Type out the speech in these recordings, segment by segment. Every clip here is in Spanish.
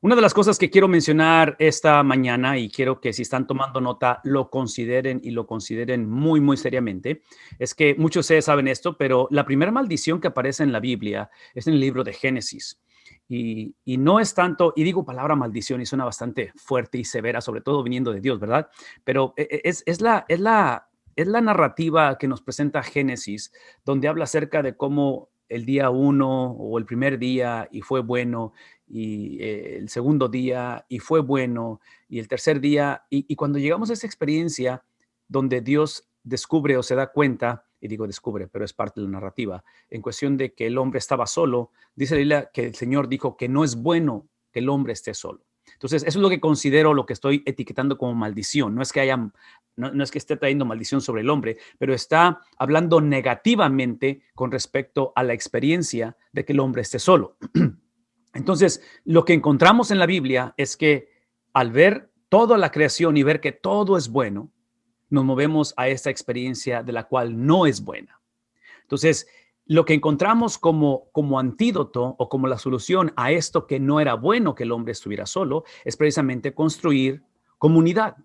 Una de las cosas que quiero mencionar esta mañana y quiero que si están tomando nota lo consideren y lo consideren muy, muy seriamente, es que muchos de ustedes saben esto, pero la primera maldición que aparece en la Biblia es en el libro de Génesis. Y no es tanto, y digo palabra maldición y suena bastante fuerte y severa, sobre todo viniendo de Dios, ¿verdad? Pero es la narrativa que nos presenta Génesis, donde habla acerca de cómo el día uno o el primer día y fue bueno, y el segundo día y fue bueno, y el tercer día, y cuando llegamos a esa experiencia donde Dios descubre o se da cuenta, y digo descubre, pero es parte de la narrativa, en cuestión de que el hombre estaba solo, dice la Biblia que el Señor dijo que no es bueno que el hombre esté solo. Entonces, eso es lo que considero, lo que estoy etiquetando como maldición. No es que esté trayendo maldición sobre el hombre, pero está hablando negativamente con respecto a la experiencia de que el hombre esté solo. Entonces, lo que encontramos en la Biblia es que al ver toda la creación y ver que todo es bueno, nos movemos a esta experiencia de la cual no es buena. Entonces, lo que encontramos como antídoto o como la solución a esto que no era bueno que el hombre estuviera solo es precisamente construir comunidad.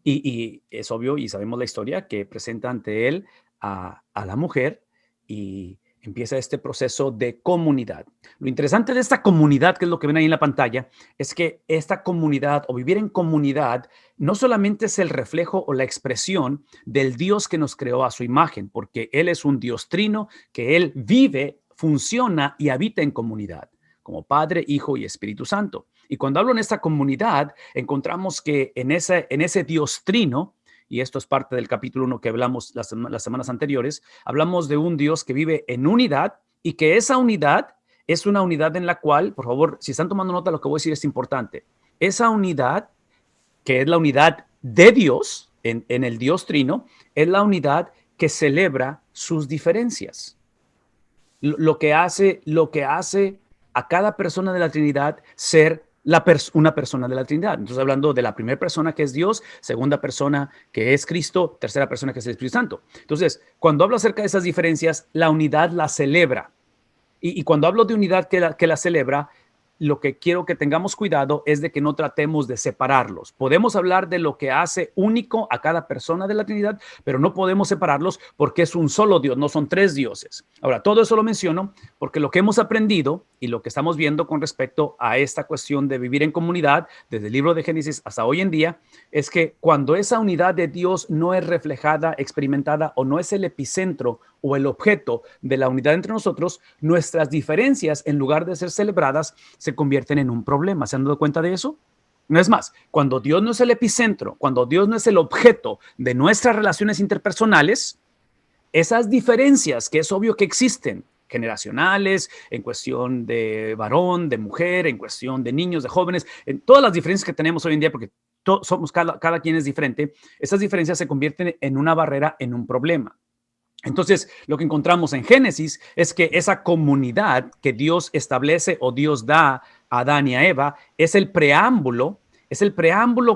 Y es obvio y sabemos la historia que presenta ante él a la mujer y empieza este proceso de comunidad. Lo interesante de esta comunidad, que es lo que ven ahí en la pantalla, es que esta comunidad o vivir en comunidad no solamente es el reflejo o la expresión del Dios que nos creó a su imagen, porque Él es un Dios trino, que Él vive, funciona y habita en comunidad, como Padre, Hijo y Espíritu Santo. Y cuando hablo en esta comunidad, encontramos que en ese Dios trino, y esto es parte del capítulo 1 que hablamos las semanas anteriores, hablamos de un Dios que vive en unidad y que esa unidad es una unidad en la cual, por favor, si están tomando nota, lo que voy a decir es importante. Esa unidad, que es la unidad de Dios, en el Dios trino, es la unidad que celebra sus diferencias. Lo que hace a cada persona de la Trinidad ser una persona de la Trinidad. Entonces, hablando de la primera persona que es Dios, segunda persona que es Cristo, tercera persona que es el Espíritu Santo. Entonces, cuando hablo acerca de esas diferencias, la unidad la celebra. Y cuando hablo de unidad que la celebra, lo que quiero que tengamos cuidado es de que no tratemos de separarlos. Podemos hablar de lo que hace único a cada persona de la Trinidad, pero no podemos separarlos porque es un solo Dios, no son tres dioses. Ahora, todo eso lo menciono porque lo que hemos aprendido y lo que estamos viendo con respecto a esta cuestión de vivir en comunidad, desde el libro de Génesis hasta hoy en día, es que cuando esa unidad de Dios no es reflejada, experimentada o no es el epicentro o el objeto de la unidad entre nosotros, nuestras diferencias, en lugar de ser celebradas, se convierten en un problema. ¿Se han dado cuenta de eso? No es más, cuando Dios no es el epicentro, cuando Dios no es el objeto de nuestras relaciones interpersonales, esas diferencias que es obvio que existen, generacionales, en cuestión de varón, de mujer, en cuestión de niños, de jóvenes, en todas las diferencias que tenemos hoy en día, porque somos cada quien es diferente, esas diferencias se convierten en una barrera, en un problema. Entonces, lo que encontramos en Génesis es que esa comunidad que Dios establece o Dios da a Adán y a Eva es el preámbulo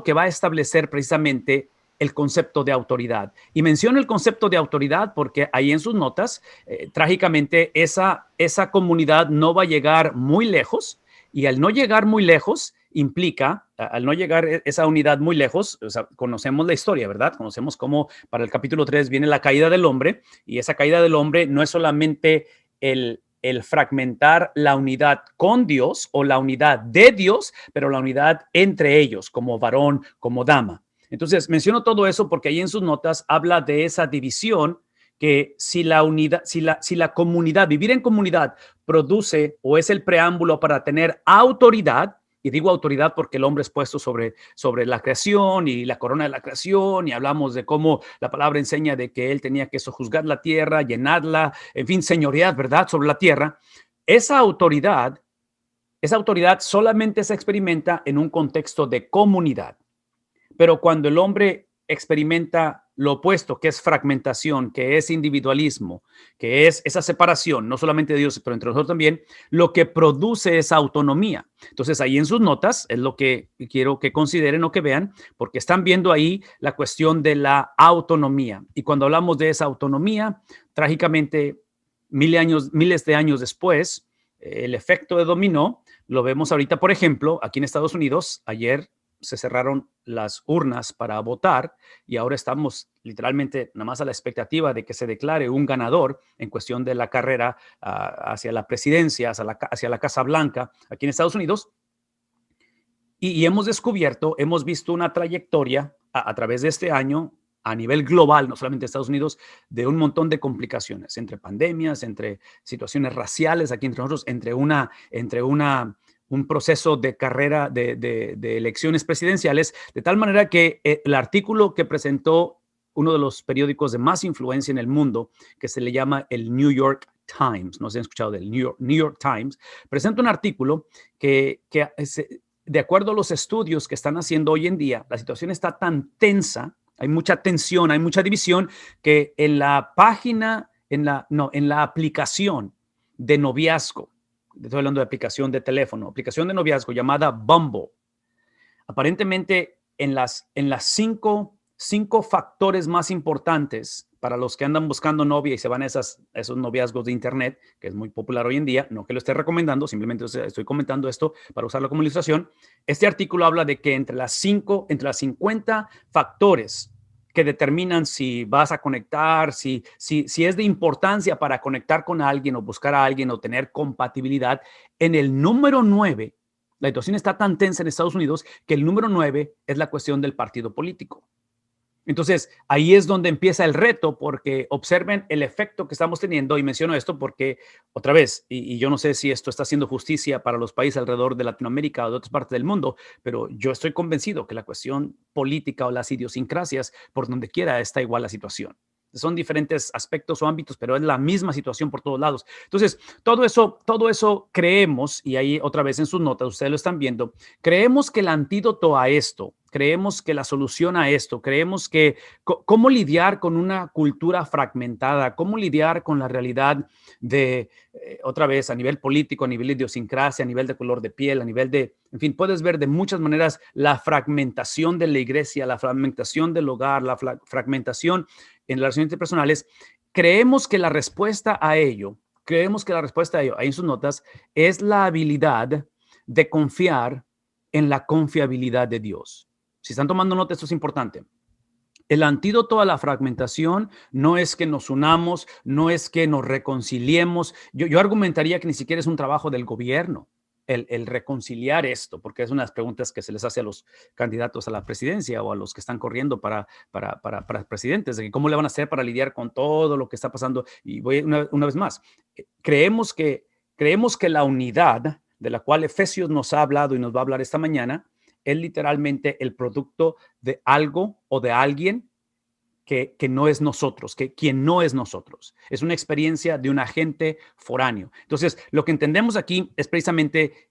que va a establecer precisamente el concepto de autoridad. Y menciono el concepto de autoridad porque ahí en sus notas, trágicamente, esa comunidad no va a llegar muy lejos, y al no llegar muy lejos implica, al no llegar esa unidad muy lejos, o sea, conocemos la historia, ¿verdad? Conocemos cómo para el capítulo 3 viene la caída del hombre, y esa caída del hombre no es solamente el fragmentar la unidad con Dios o la unidad de Dios, pero la unidad entre ellos, como varón, como dama. Entonces, menciono todo eso porque ahí en sus notas habla de esa división, que si la unidad, si la comunidad, vivir en comunidad produce o es el preámbulo para tener autoridad, y digo autoridad porque el hombre es puesto sobre la creación y la corona de la creación, y hablamos de cómo la palabra enseña de que él tenía que sojuzgar la tierra, llenarla, en fin, señorear, ¿verdad?, sobre la tierra. Esa autoridad solamente se experimenta en un contexto de comunidad. Pero cuando el hombre experimenta lo opuesto, que es fragmentación, que es individualismo, que es esa separación, no solamente de Dios, pero entre nosotros también, lo que produce es autonomía. Entonces, ahí en sus notas es lo que quiero que consideren o que vean, porque están viendo ahí la cuestión de la autonomía. Y cuando hablamos de esa autonomía, trágicamente, miles de años después, el efecto de dominó Lo vemos ahorita, por ejemplo, aquí en Estados Unidos. Ayer se cerraron las urnas para votar y ahora estamos literalmente nada más a la expectativa de que se declare un ganador en cuestión de la carrera hacia la presidencia, hacia la Casa Blanca aquí en Estados Unidos. Y hemos descubierto, hemos visto una trayectoria a través de este año a nivel global, no solamente Estados Unidos, de un montón de complicaciones, entre pandemias, entre situaciones raciales aquí entre nosotros, entre un proceso de carrera de elecciones presidenciales, de tal manera que el artículo que presentó uno de los periódicos de más influencia en el mundo, que se le llama el New York Times, no se han escuchado del New York Times, presenta un artículo que de acuerdo a los estudios que están haciendo hoy en día, la situación está tan tensa, hay mucha tensión, hay mucha división, que en la página, en la aplicación de noviazgo, estoy hablando de aplicación de teléfono, aplicación de noviazgo llamada Bumble, aparentemente en las cinco factores más importantes para los que andan buscando novia y se van a esos noviazgos de internet, que es muy popular hoy en día, no que lo esté recomendando, simplemente estoy comentando esto para usarlo como ilustración. Este artículo habla de que entre las 50 factores que determinan si vas a conectar, si es de importancia para conectar con alguien o buscar a alguien o tener compatibilidad, en el número 9, la situación está tan tensa en Estados Unidos que el número 9 es la cuestión del partido político. Entonces, ahí es donde empieza el reto, porque observen el efecto que estamos teniendo, y menciono esto porque, otra vez, y yo no sé si esto está haciendo justicia para los países alrededor de Latinoamérica o de otras partes del mundo, pero yo estoy convencido que la cuestión política o las idiosincrasias, por donde quiera, está igual la situación. Son diferentes aspectos o ámbitos, pero es la misma situación por todos lados. Entonces, todo eso creemos, y ahí otra vez en sus notas, ustedes lo están viendo, creemos que el antídoto a esto, creemos que la solución a esto, creemos que cómo lidiar con una cultura fragmentada, cómo lidiar con la realidad de, otra vez, a nivel político, a nivel de idiosincrasia, a nivel de color de piel, a nivel de, en fin, puedes ver de muchas maneras la fragmentación de la iglesia, la fragmentación del hogar, la fragmentación en relaciones interpersonales. Creemos que la respuesta a ello, ahí en sus notas, es la habilidad de confiar en la confiabilidad de Dios. Si están tomando nota, esto es importante. El antídoto a la fragmentación no es que nos unamos, no es que nos reconciliemos. Yo argumentaría que ni siquiera es un trabajo del gobierno el reconciliar esto, porque es una de las preguntas que se les hace a los candidatos a la presidencia o a los que están corriendo para presidentes, de que cómo le van a hacer para lidiar con todo lo que está pasando. Y voy una vez más, creemos que la unidad de la cual Efesios nos ha hablado y nos va a hablar esta mañana es literalmente el producto de algo o de alguien que no es nosotros, que quien no es nosotros. Es una experiencia de un agente foráneo. Entonces, lo que entendemos aquí es precisamente,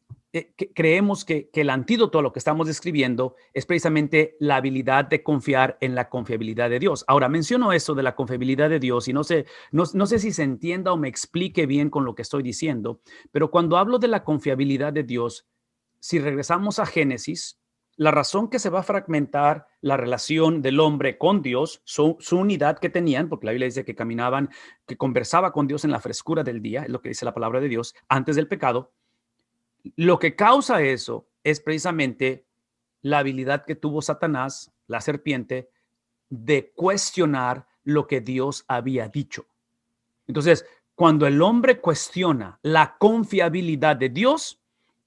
creemos que el antídoto a lo que estamos describiendo es precisamente la habilidad de confiar en la confiabilidad de Dios. Ahora, menciono eso de la confiabilidad de Dios y no sé si se entienda o me explique bien con lo que estoy diciendo, pero cuando hablo de la confiabilidad de Dios, si regresamos a Génesis, la razón que se va a fragmentar la relación del hombre con Dios, su unidad que tenían, porque la Biblia dice que caminaban, que conversaba con Dios en la frescura del día, es lo que dice la palabra de Dios, antes del pecado. Lo que causa eso es precisamente la habilidad que tuvo Satanás, la serpiente, de cuestionar lo que Dios había dicho. Entonces, cuando el hombre cuestiona la confiabilidad de Dios,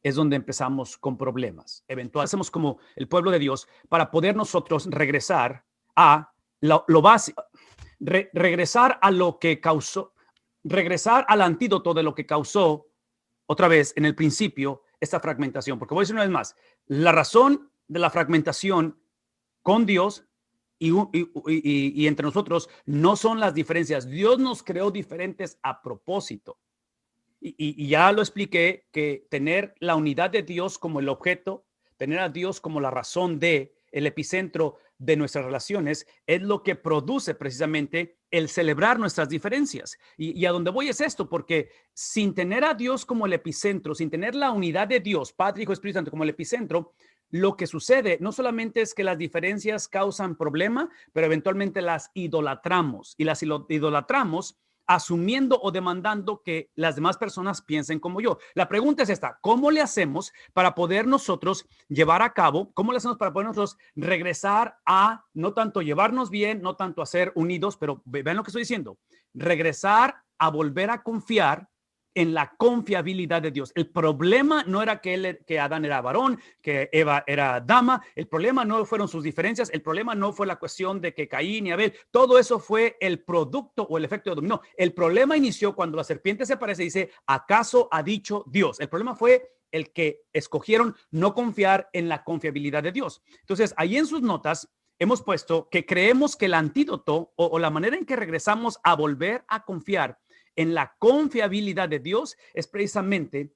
es donde empezamos con problemas. Eventualmente hacemos como el pueblo de Dios para poder nosotros regresar a lo básico, regresar a lo que causó, regresar al antídoto de lo que causó otra vez en el principio esta fragmentación. Porque voy a decir una vez más, la razón de la fragmentación con Dios y entre nosotros no son las diferencias. Dios nos creó diferentes a propósito. Y ya lo expliqué, que tener la unidad de Dios como el objeto, tener a Dios como la razón de, el epicentro de nuestras relaciones, es lo que produce precisamente el celebrar nuestras diferencias. Y a donde voy es esto, porque sin tener a Dios como el epicentro, sin tener la unidad de Dios, Padre, Hijo, Espíritu Santo como el epicentro, lo que sucede no solamente es que las diferencias causan problema, pero eventualmente las idolatramos. Y las idolatramos asumiendo o demandando que las demás personas piensen como yo. La pregunta es esta: ¿cómo le hacemos para poder nosotros llevar a cabo, cómo le hacemos para poder nosotros regresar a no tanto llevarnos bien, no tanto a ser unidos, pero vean lo que estoy diciendo, regresar a volver a confiar en la confiabilidad de Dios? El problema no era que Adán era varón, que Eva era dama. El problema no fueron sus diferencias. El problema no fue la cuestión de que Caín y Abel. Todo eso fue el producto o el efecto de dominó. El problema inició cuando la serpiente se aparece y dice: ¿acaso ha dicho Dios? El problema fue el que escogieron no confiar en la confiabilidad de Dios. Entonces, ahí en sus notas hemos puesto que creemos que el antídoto o la manera en que regresamos a volver a confiar en la confiabilidad de Dios es precisamente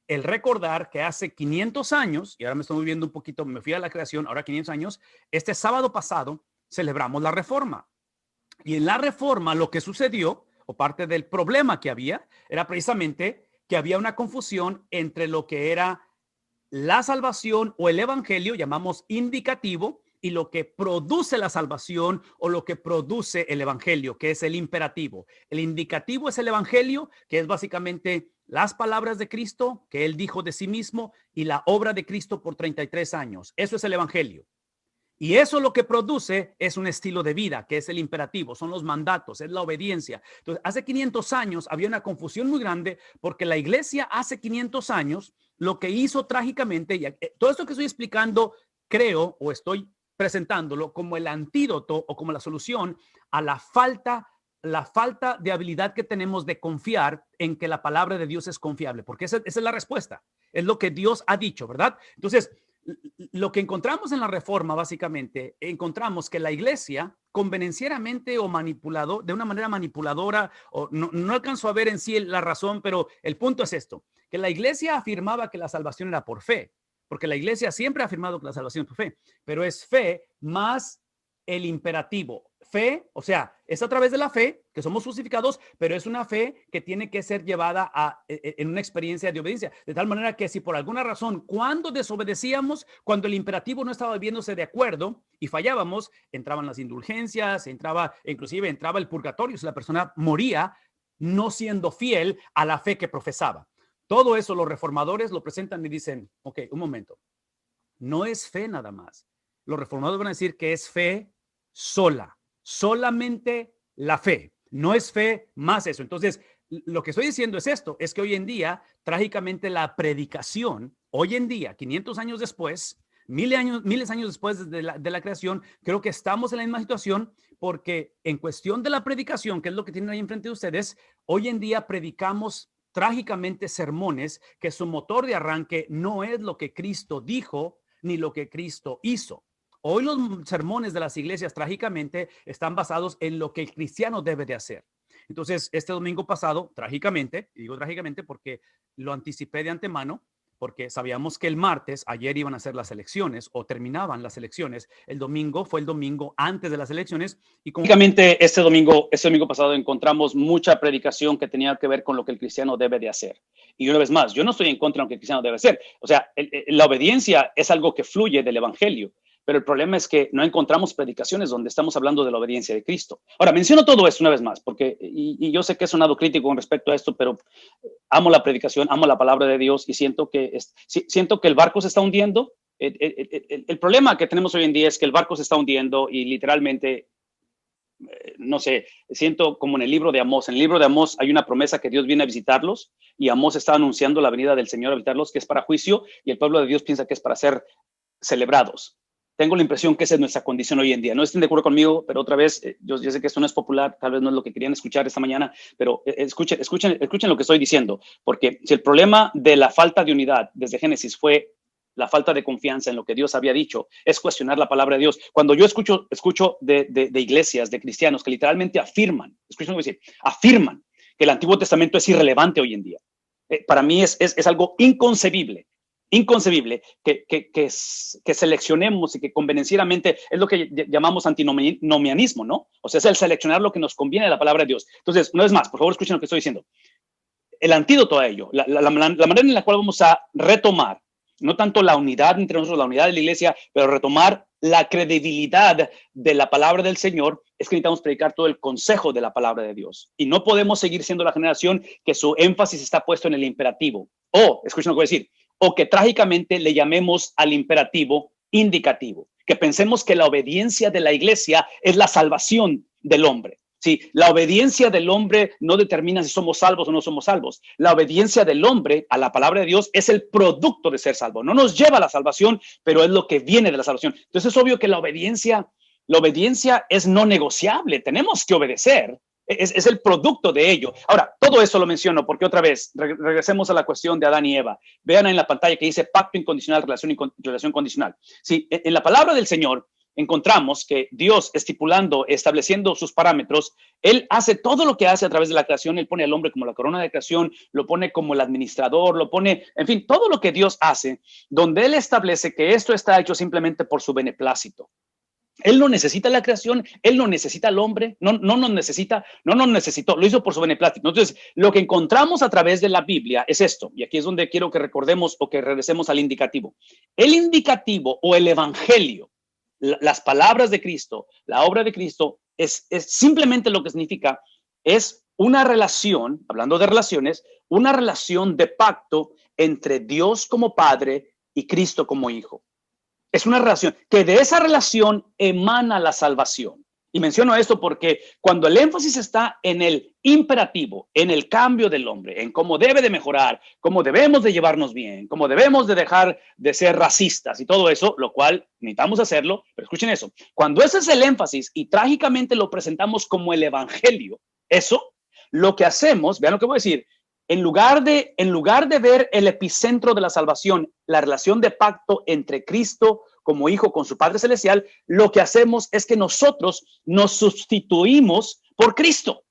el recordar que hace 500 años, y ahora me estoy moviendo un poquito, me fui a la creación, ahora 500 años, este sábado pasado celebramos la Reforma. Y en la Reforma lo que sucedió, o parte del problema que había, era precisamente que había una confusión entre lo que era la salvación o el evangelio, llamamos indicativo, y lo que produce la salvación o lo que produce el evangelio, que es el imperativo. El indicativo es el evangelio, que es básicamente las palabras de Cristo que él dijo de sí mismo y la obra de Cristo por 33 años. Eso es el evangelio. Y eso lo que produce es un estilo de vida, que es el imperativo, son los mandatos, es la obediencia. Entonces, hace 500 años había una confusión muy grande porque la iglesia hace 500 años lo que hizo trágicamente, y todo esto que estoy explicando, creo o estoy presentándolo como el antídoto o como la solución a la falta de habilidad que tenemos de confiar en que la palabra de Dios es confiable, porque esa es la respuesta, es lo que Dios ha dicho, ¿verdad? Entonces, lo que encontramos en la Reforma, básicamente, encontramos que la iglesia, convenencieramente o manipulado, de una manera manipuladora, o no alcanzo a ver en sí la razón, pero el punto es esto, que la iglesia afirmaba que la salvación era por fe, porque la iglesia siempre ha afirmado que la salvación es por fe, pero es fe más el imperativo. Fe, o sea, es a través de la fe que somos justificados, pero es una fe que tiene que ser llevada en una experiencia de obediencia. De tal manera que si por alguna razón, cuando desobedecíamos, cuando el imperativo no estaba viéndose de acuerdo y fallábamos, entraban las indulgencias, inclusive entraba el purgatorio si la persona moría no siendo fiel a la fe que profesaba. Todo eso los reformadores lo presentan y dicen: ok, un momento, no es fe nada más. Los reformadores van a decir que es fe sola, solamente la fe, no es fe más eso. Entonces, lo que estoy diciendo es esto, es que hoy en día, trágicamente, la predicación, hoy en día, 500 años después, miles de años después de la creación, creo que estamos en la misma situación, porque en cuestión de la predicación, que es lo que tienen ahí enfrente de ustedes, hoy en día predicamos trágicamente sermones que su motor de arranque no es lo que Cristo dijo ni lo que Cristo hizo. Hoy los sermones de las iglesias trágicamente están basados en lo que el cristiano debe de hacer. Entonces, este domingo pasado, trágicamente, y digo trágicamente porque lo anticipé de antemano, porque sabíamos que el martes, ayer iban a ser las elecciones o terminaban las elecciones. El domingo fue el domingo antes de las elecciones. Y básicamente este domingo pasado encontramos mucha predicación que tenía que ver con lo que el cristiano debe de hacer. Y una vez más, yo no estoy en contra de lo que el cristiano debe hacer. O sea, la obediencia es algo que fluye del evangelio. Pero el problema es que no encontramos predicaciones donde estamos hablando de la obediencia de Cristo. Ahora, menciono todo esto una vez más, porque, y yo sé que he sonado crítico con respecto a esto, pero amo la predicación, amo la palabra de Dios y siento que el barco se está hundiendo. El problema que tenemos hoy en día es que el barco se está hundiendo y literalmente, no sé, siento como en el libro de Amós. En el libro de Amós hay una promesa que Dios viene a visitarlos y Amós está anunciando la venida del Señor a visitarlos, que es para juicio, y el pueblo de Dios piensa que es para ser celebrados. Tengo la impresión que esa es nuestra condición hoy en día. No estén de acuerdo conmigo, pero otra vez, yo sé que esto no es popular, tal vez no es lo que querían escuchar esta mañana, pero escuchen lo que estoy diciendo, porque si el problema de la falta de unidad desde Génesis fue la falta de confianza en lo que Dios había dicho, es cuestionar la palabra de Dios. Cuando yo escucho de iglesias, de cristianos que literalmente afirman que el Antiguo Testamento es irrelevante hoy en día, para mí es algo inconcebible que seleccionemos y que convenencieramente es lo que llamamos antinomianismo, ¿no? O sea, es el seleccionar lo que nos conviene de la palabra de Dios. Entonces, una vez más, por favor, escuchen lo que estoy diciendo. El antídoto a ello, la manera en la cual vamos a retomar no tanto la unidad entre nosotros, la unidad de la iglesia, pero retomar la credibilidad de la palabra del Señor, es que necesitamos predicar todo el consejo de la palabra de Dios. Y no podemos seguir siendo la generación que su énfasis está puesto en el imperativo. O, escuchen lo que voy a decir, o que trágicamente le llamemos al imperativo indicativo, que pensemos que la obediencia de la iglesia es la salvación del hombre. Sí, la obediencia del hombre no determina si somos salvos o no somos salvos. La obediencia del hombre a la palabra de Dios es el producto de ser salvo. No nos lleva a la salvación, pero es lo que viene de la salvación. Entonces es obvio que la obediencia es no negociable. Tenemos que obedecer. Es el producto de ello. Ahora, todo eso lo menciono porque otra vez, regresemos a la cuestión de Adán y Eva. Vean en la pantalla que dice pacto incondicional, relación condicional. Sí, en la palabra del Señor encontramos que Dios estipulando, estableciendo sus parámetros, Él hace todo lo que hace a través de la creación. Él pone al hombre como la corona de creación, lo pone como el administrador, lo pone, en fin, todo lo que Dios hace, donde Él establece que esto está hecho simplemente por su beneplácito. Él no necesita la creación, Él no necesita al hombre, no nos necesitó, lo hizo por su beneplácito. Entonces, lo que encontramos a través de la Biblia es esto, y aquí es donde quiero que recordemos o que regresemos al indicativo. El indicativo o el evangelio, las palabras de Cristo, la obra de Cristo, es simplemente lo que significa, es una relación, hablando de relaciones, una relación de pacto entre Dios como Padre y Cristo como Hijo. Es una relación, que de esa relación emana la salvación. Y menciono esto porque cuando el énfasis está en el imperativo, en el cambio del hombre, en cómo debe de mejorar, cómo debemos de llevarnos bien, cómo debemos de dejar de ser racistas y todo eso, lo cual necesitamos hacerlo, pero escuchen eso, cuando ese es el énfasis y trágicamente lo presentamos como el evangelio, eso, lo que hacemos, vean lo que voy a decir, en lugar de ver el epicentro de la salvación, la relación de pacto entre Cristo como hijo con su Padre Celestial, lo que hacemos es que nosotros nos sustituimos por Cristo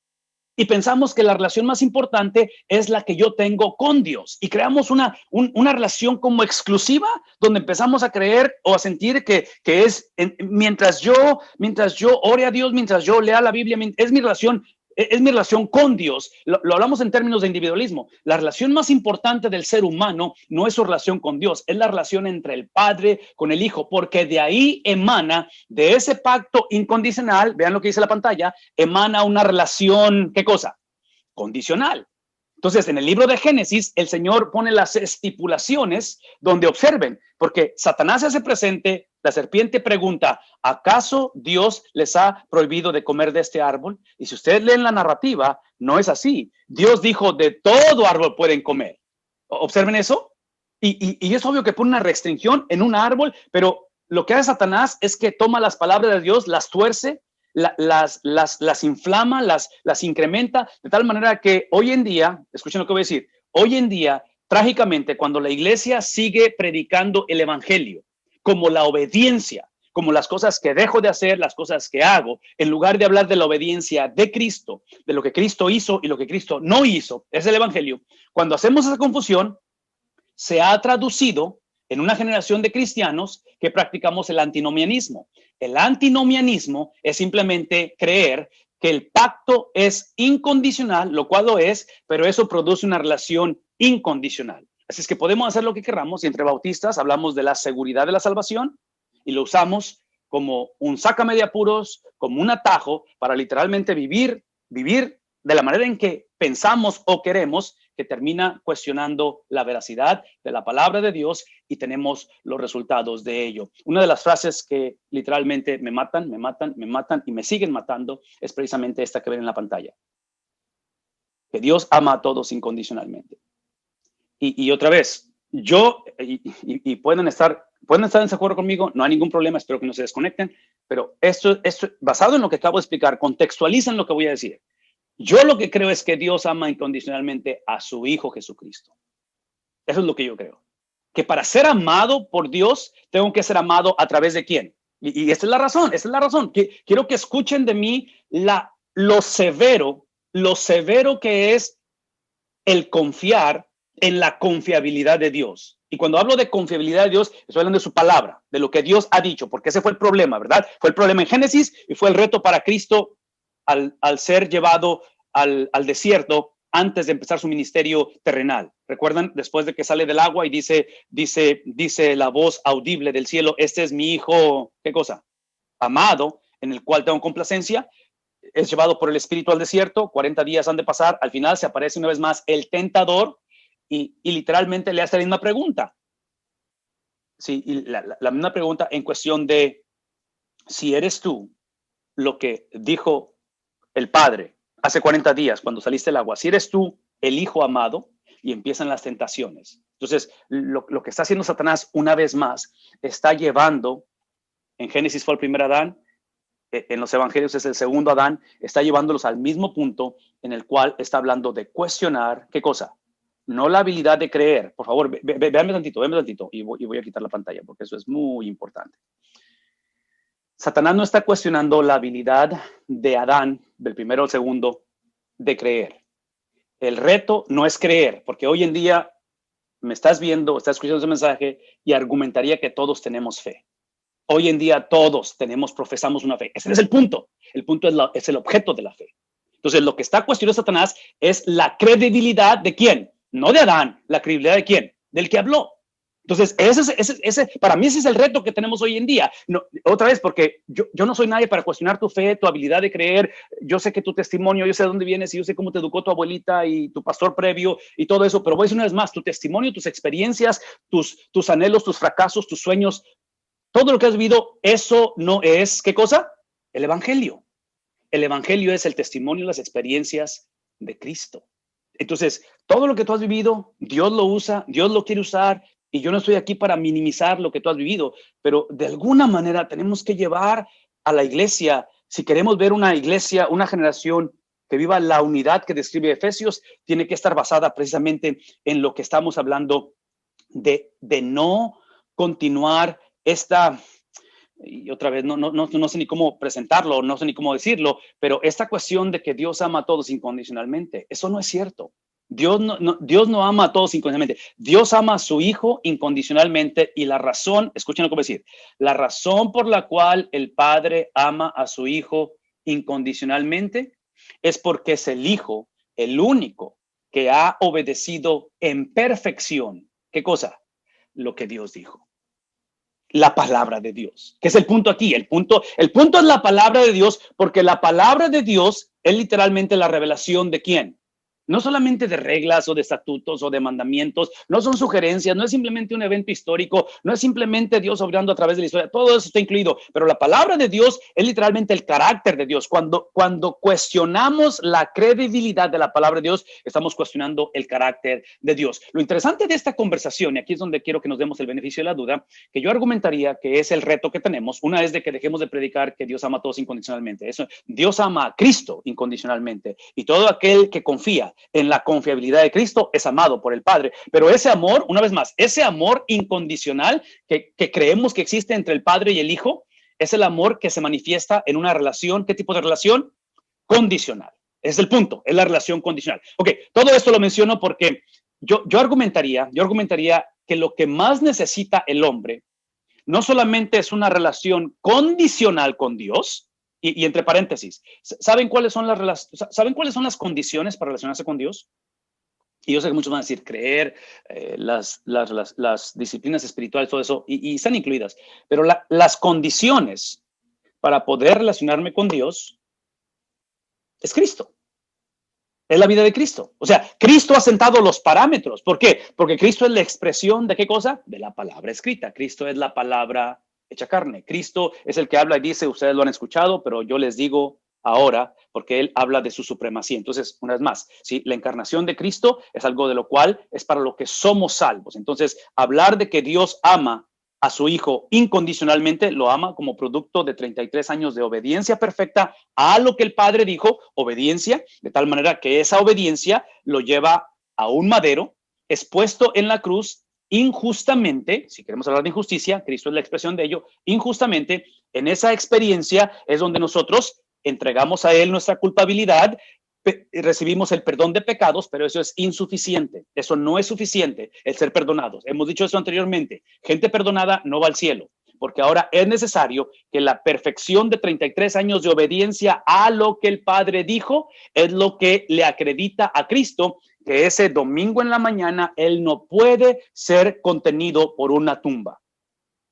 y pensamos que la relación más importante es la que yo tengo con Dios y creamos una relación como exclusiva donde empezamos a creer o a sentir que es mientras yo ore a Dios, mientras yo lea la Biblia, es mi relación con Dios. Lo hablamos en términos de individualismo. La relación más importante del ser humano no es su relación con Dios, es la relación entre el Padre con el Hijo, porque de ahí emana, de ese pacto incondicional, vean lo que dice la pantalla, emana una relación, ¿qué cosa? Condicional. Entonces, en el libro de Génesis, el Señor pone las estipulaciones donde observen, porque Satanás se hace presente, la serpiente pregunta, ¿acaso Dios les ha prohibido de comer de este árbol? Y si ustedes leen la narrativa, no es así. Dios dijo, de todo árbol pueden comer. Observen eso. Y es obvio que pone una restricción en un árbol, pero lo que hace Satanás es que toma las palabras de Dios, las tuerce, las inflama, las incrementa, de tal manera que hoy en día, escuchen lo que voy a decir, hoy en día, trágicamente, cuando la iglesia sigue predicando el evangelio como la obediencia, como las cosas que dejo de hacer, las cosas que hago, en lugar de hablar de la obediencia de Cristo, de lo que Cristo hizo y lo que Cristo no hizo, es el evangelio. Cuando hacemos esa confusión, se ha traducido en una generación de cristianos que practicamos el antinomianismo. El antinomianismo es simplemente creer que el pacto es incondicional, lo cual lo es, pero eso produce una relación incondicional. Así es que podemos hacer lo que queramos y entre bautistas hablamos de la seguridad de la salvación y lo usamos como un sácame de apuros, como un atajo para literalmente vivir de la manera en que pensamos o queremos, que termina cuestionando la veracidad de la palabra de Dios y tenemos los resultados de ello. Una de las frases que literalmente me matan y me siguen matando es precisamente esta que ven en la pantalla. Que Dios ama a todos incondicionalmente. Y otra vez, y pueden estar en desacuerdo conmigo, no hay ningún problema, espero que no se desconecten, pero esto basado en lo que acabo de explicar, contextualizan lo que voy a decir. Yo lo que creo es que Dios ama incondicionalmente a su Hijo Jesucristo. Eso es lo que yo creo. Que para ser amado por Dios, tengo que ser amado a través de ¿quién? Y esta es la razón, Quiero que escuchen de mí lo severo que es el confiar en la confiabilidad de Dios. Y cuando hablo de confiabilidad de Dios, estoy hablando de su palabra, de lo que Dios ha dicho, porque ese fue el problema, ¿verdad? Fue el problema en Génesis y fue el reto para Cristo al ser llevado al desierto antes de empezar su ministerio terrenal. ¿Recuerdan? Después de que sale del agua y dice la voz audible del cielo, este es mi hijo, ¿qué cosa? Amado, en el cual tengo complacencia. Es llevado por el Espíritu al desierto, 40 días han de pasar, al final se aparece una vez más el tentador y literalmente le hace la misma pregunta. Sí, y la misma pregunta en cuestión de si eres tú lo que dijo el Padre hace 40 días cuando saliste del agua, si eres tú el Hijo amado, y empiezan las tentaciones. Entonces, lo que está haciendo Satanás una vez más, está llevando, en Génesis fue el primer Adán, en los evangelios es el segundo Adán, está llevándolos al mismo punto en el cual está hablando de cuestionar, ¿qué cosa? No la habilidad de creer. Por favor, véanme tantito, y voy a quitar la pantalla porque eso es muy importante. Satanás no está cuestionando la habilidad de Adán, del primero al segundo, de creer. El reto no es creer, porque hoy en día me estás viendo, estás escuchando ese mensaje y argumentaría que todos tenemos fe. Hoy en día todos profesamos una fe. Ese es el punto. El punto es el objeto de la fe. Entonces, lo que está cuestionando Satanás es la credibilidad de quién. No de Adán, la credibilidad de quién, del que habló. Entonces, para mí ese es el reto que tenemos hoy en día. No, otra vez, porque yo no soy nadie para cuestionar tu fe, tu habilidad de creer. Yo sé que tu testimonio, yo sé de dónde vienes y yo sé cómo te educó tu abuelita y tu pastor previo y todo eso, pero voy a decir una vez más, tu testimonio, tus experiencias, tus anhelos, tus fracasos, tus sueños, todo lo que has vivido, eso no es, ¿qué cosa? El evangelio. El evangelio es el testimonio, las experiencias de Cristo. Entonces, todo lo que tú has vivido, Dios lo usa, Dios lo quiere usar, y yo no estoy aquí para minimizar lo que tú has vivido, pero de alguna manera tenemos que llevar a la iglesia, si queremos ver una iglesia, una generación que viva la unidad que describe Efesios, tiene que estar basada precisamente en lo que estamos hablando de no continuar esta, y otra vez, no sé ni cómo presentarlo, no sé ni cómo decirlo, pero esta cuestión de que Dios ama a todos incondicionalmente, eso no es cierto. Dios no ama a todos incondicionalmente. Dios ama a su Hijo incondicionalmente y la razón, escuchen lo que voy a decir, la razón por la cual el Padre ama a su Hijo incondicionalmente es porque es el Hijo, el único que ha obedecido en perfección. ¿Qué cosa? Lo que Dios dijo. La palabra de Dios, que es el punto aquí. El punto es la palabra de Dios, porque la palabra de Dios es literalmente la revelación de ¿quién? No solamente de reglas o de estatutos o de mandamientos, no son sugerencias, no es simplemente un evento histórico, no es simplemente Dios obrando a través de la historia, todo eso está incluido, pero la palabra de Dios es literalmente el carácter de Dios. Cuando cuestionamos la credibilidad de la palabra de Dios, estamos cuestionando el carácter de Dios. Lo interesante de esta conversación, y aquí es donde quiero que nos demos el beneficio de la duda, que yo argumentaría que es el reto que tenemos, una vez de que dejemos de predicar que Dios ama a todos incondicionalmente. Eso, Dios ama a Cristo incondicionalmente, y todo aquel que confía en la confiabilidad de Cristo es amado por el Padre. Pero ese amor, una vez más, ese amor incondicional que creemos que existe entre el Padre y el Hijo, es el amor que se manifiesta en una relación. ¿Qué tipo de relación? Condicional. Ese es el punto, es la relación condicional. Ok, todo esto lo menciono porque yo argumentaría que lo que más necesita el hombre no solamente es una relación condicional con Dios, y entre paréntesis, ¿saben cuáles son las condiciones para relacionarse con Dios? Y yo sé que muchos van a decir creer, las disciplinas espirituales, todo eso, y están incluidas. Pero las condiciones para poder relacionarme con Dios es Cristo. Es la vida de Cristo. O sea, Cristo ha sentado los parámetros. ¿Por qué? Porque Cristo es la expresión de ¿qué cosa? De la palabra escrita. Cristo es la palabra hecha carne. Cristo es el que habla y dice, ustedes lo han escuchado, pero yo les digo ahora, porque él habla de su supremacía. Entonces, una vez más, ¿sí? La encarnación de Cristo es algo de lo cual es para lo que somos salvos. Entonces, hablar de que Dios ama a su Hijo incondicionalmente, lo ama como producto de 33 años de obediencia perfecta a lo que el Padre dijo, obediencia, de tal manera que esa obediencia lo lleva a un madero, es puesto en la cruz injustamente. Si queremos hablar de injusticia, Cristo es la expresión de ello, injustamente. En esa experiencia es donde nosotros entregamos a Él nuestra culpabilidad, recibimos el perdón de pecados, pero eso es insuficiente. Eso no es suficiente, el ser perdonados. Hemos dicho eso anteriormente. Gente perdonada no va al cielo. porque ahora es necesario que la perfección de 33 años de obediencia a lo que el Padre dijo es lo que le acredita a Cristo que ese domingo en la mañana Él no puede ser contenido por una tumba.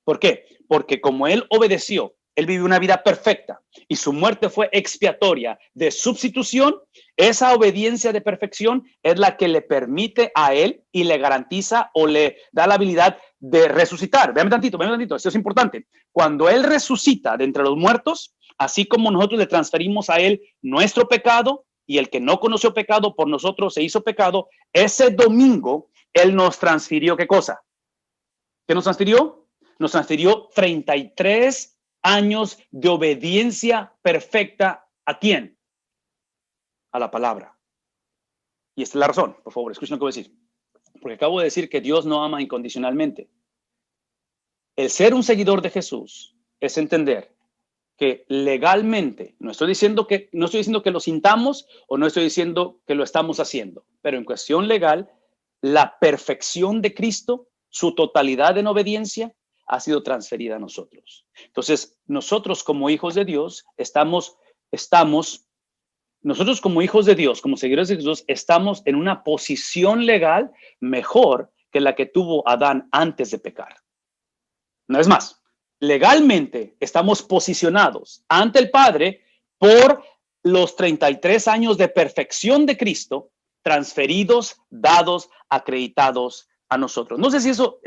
¿Por qué? Porque como Él obedeció, Él vivió una vida perfecta y su muerte fue expiatoria de sustitución. Esa obediencia de perfección es la que le permite a Él y le garantiza o le da la habilidad de resucitar. Véame tantito, esto es importante. Cuando Él resucita de entre los muertos, así como nosotros le transferimos a Él nuestro pecado y el que no conoció pecado por nosotros se hizo pecado, ese domingo Él nos transfirió, ¿qué cosa? ¿Qué nos transfirió? Nos transfirió 33 años de obediencia perfecta. ¿A quién? A la palabra. Y esta es la razón. Por favor, escuchen lo que voy a decir. Porque acabo de decir que Dios no ama incondicionalmente. El ser un seguidor de Jesús es entender que legalmente, no estoy diciendo que lo sintamos o no estoy diciendo que lo estamos haciendo, pero en cuestión legal, la perfección de Cristo, su totalidad en obediencia, ha sido transferida a nosotros. Entonces, nosotros como hijos de Dios, nosotros como hijos de Dios, como seguidores de Jesús, estamos en una posición legal mejor que la que tuvo Adán antes de pecar. No es más, legalmente estamos posicionados ante el Padre por los 33 años de perfección de Cristo, transferidos, dados, acreditados a nosotros. No sé si eso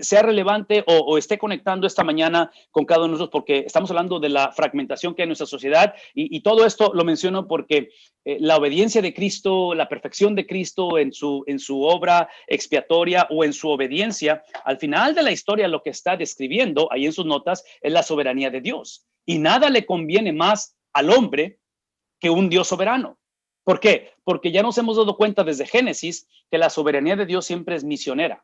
sea relevante o esté conectando esta mañana con cada uno de nosotros, porque estamos hablando de la fragmentación que hay en nuestra sociedad y todo esto lo menciono porque la obediencia de Cristo, la perfección de Cristo en su obra expiatoria o en su obediencia, al final de la historia lo que está describiendo ahí en sus notas es la soberanía de Dios. Y nada le conviene más al hombre que un Dios soberano. ¿Por qué? Porque ya nos hemos dado cuenta desde Génesis que la soberanía de Dios siempre es misionera.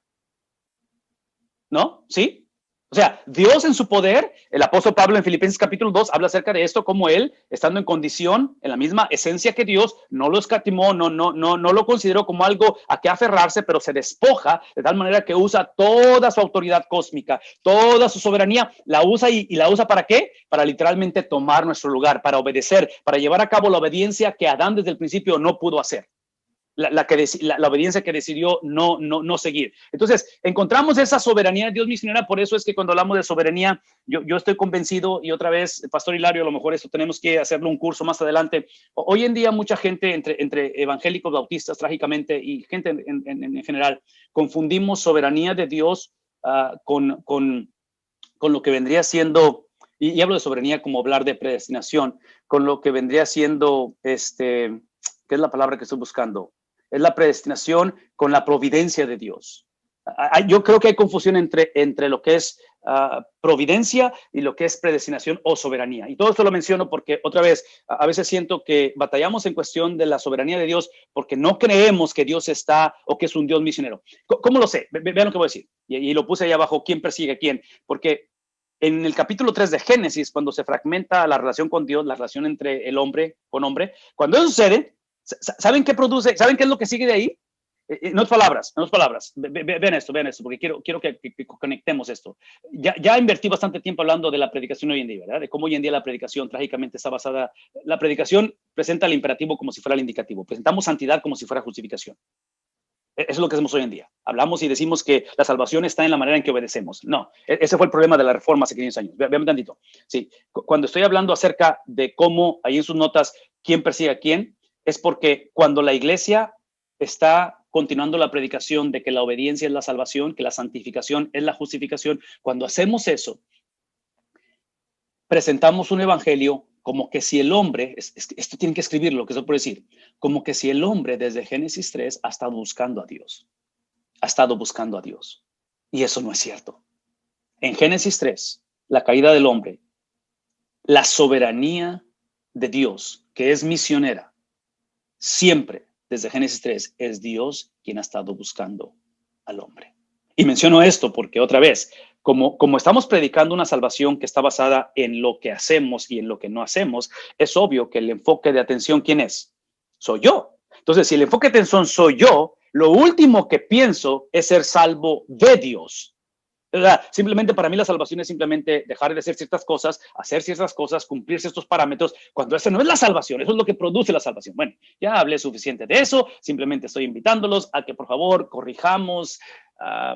¿No? ¿Sí? O sea, Dios en su poder, el apóstol Pablo en Filipenses capítulo 2 habla acerca de esto, como él, estando en condición, en la misma esencia que Dios, no lo escatimó, no lo consideró como algo a que aferrarse, pero se despoja de tal manera que usa toda su autoridad cósmica, toda su soberanía, la usa y la usa ¿para qué? Para literalmente tomar nuestro lugar, para obedecer, para llevar a cabo la obediencia que Adán desde el principio no pudo hacer. La obediencia que decidió no seguir. Entonces, encontramos esa soberanía de Dios misionera. Por eso es que cuando hablamos de soberanía, yo estoy convencido, y otra vez, Pastor Hilario, a lo mejor esto tenemos que hacerlo un curso más adelante. Hoy en día mucha gente, entre evangélicos bautistas, trágicamente, y gente en general, confundimos soberanía de Dios con lo que vendría siendo, y hablo de soberanía como hablar de predestinación, con lo que vendría siendo, ¿qué es la palabra que estoy buscando? Es la predestinación con la providencia de Dios. Yo creo que hay confusión entre lo que es providencia y lo que es predestinación o soberanía. Y todo esto lo menciono porque, otra vez, a veces siento que batallamos en cuestión de la soberanía de Dios porque no creemos que Dios está o que es un Dios misionero. ¿Cómo lo sé? Vean lo que voy a decir. Y lo puse ahí abajo, ¿quién persigue a quién? Porque en el capítulo 3 de Génesis, cuando se fragmenta la relación con Dios, la relación entre el hombre con hombre, cuando eso sucede, ¿saben qué produce? ¿Saben qué es lo que sigue de ahí? No es palabras. Vean esto, porque quiero que conectemos esto. Ya invertí bastante tiempo hablando de la predicación hoy en día, ¿verdad? De cómo hoy en día la predicación trágicamente está basada. La predicación presenta el imperativo como si fuera el indicativo. Presentamos santidad como si fuera justificación. Eso es lo que hacemos hoy en día. Hablamos y decimos que la salvación está en la manera en que obedecemos. No, ese fue el problema de la reforma hace 500 años. Vean tantito. Sí, cuando estoy hablando acerca de cómo, ahí en sus notas, quién persigue a quién, es porque cuando la iglesia está continuando la predicación de que la obediencia es la salvación, que la santificación es la justificación, cuando hacemos eso, presentamos un evangelio como que si el hombre, esto tienen que escribirlo, que eso por decir, como que si el hombre desde Génesis 3 ha estado buscando a Dios. Ha estado buscando a Dios. Y eso no es cierto. En Génesis 3, la caída del hombre, la soberanía de Dios, que es misionera, siempre desde Génesis 3 es Dios quien ha estado buscando al hombre. Y menciono esto porque otra vez, como estamos predicando una salvación que está basada en lo que hacemos y en lo que no hacemos, es obvio que el enfoque de atención, ¿quién es? Soy yo. Entonces, si el enfoque de atención soy yo, lo último que pienso es ser salvo de Dios. Simplemente para mí la salvación es simplemente dejar de hacer ciertas cosas, cumplir ciertos parámetros, cuando esa no es la salvación, eso es lo que produce la salvación. Bueno, ya hablé suficiente de eso, simplemente estoy invitándolos a que por favor corrijamos,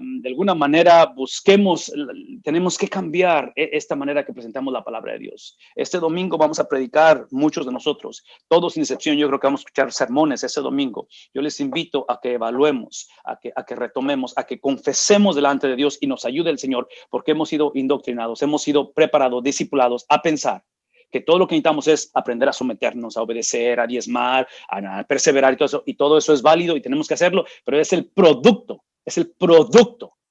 de alguna manera busquemos, tenemos que cambiar esta manera que presentamos la palabra de Dios. Este domingo vamos a predicar, muchos de nosotros, todos sin excepción, yo creo que vamos a escuchar sermones ese domingo. Yo les invito a que evaluemos, a que retomemos, a que confesemos delante de Dios y nos ayude el Señor, porque hemos sido indoctrinados, hemos sido preparados, discipulados a pensar que todo lo que necesitamos es aprender a someternos, a obedecer, a diezmar, a perseverar y todo eso es válido y tenemos que hacerlo, pero es el producto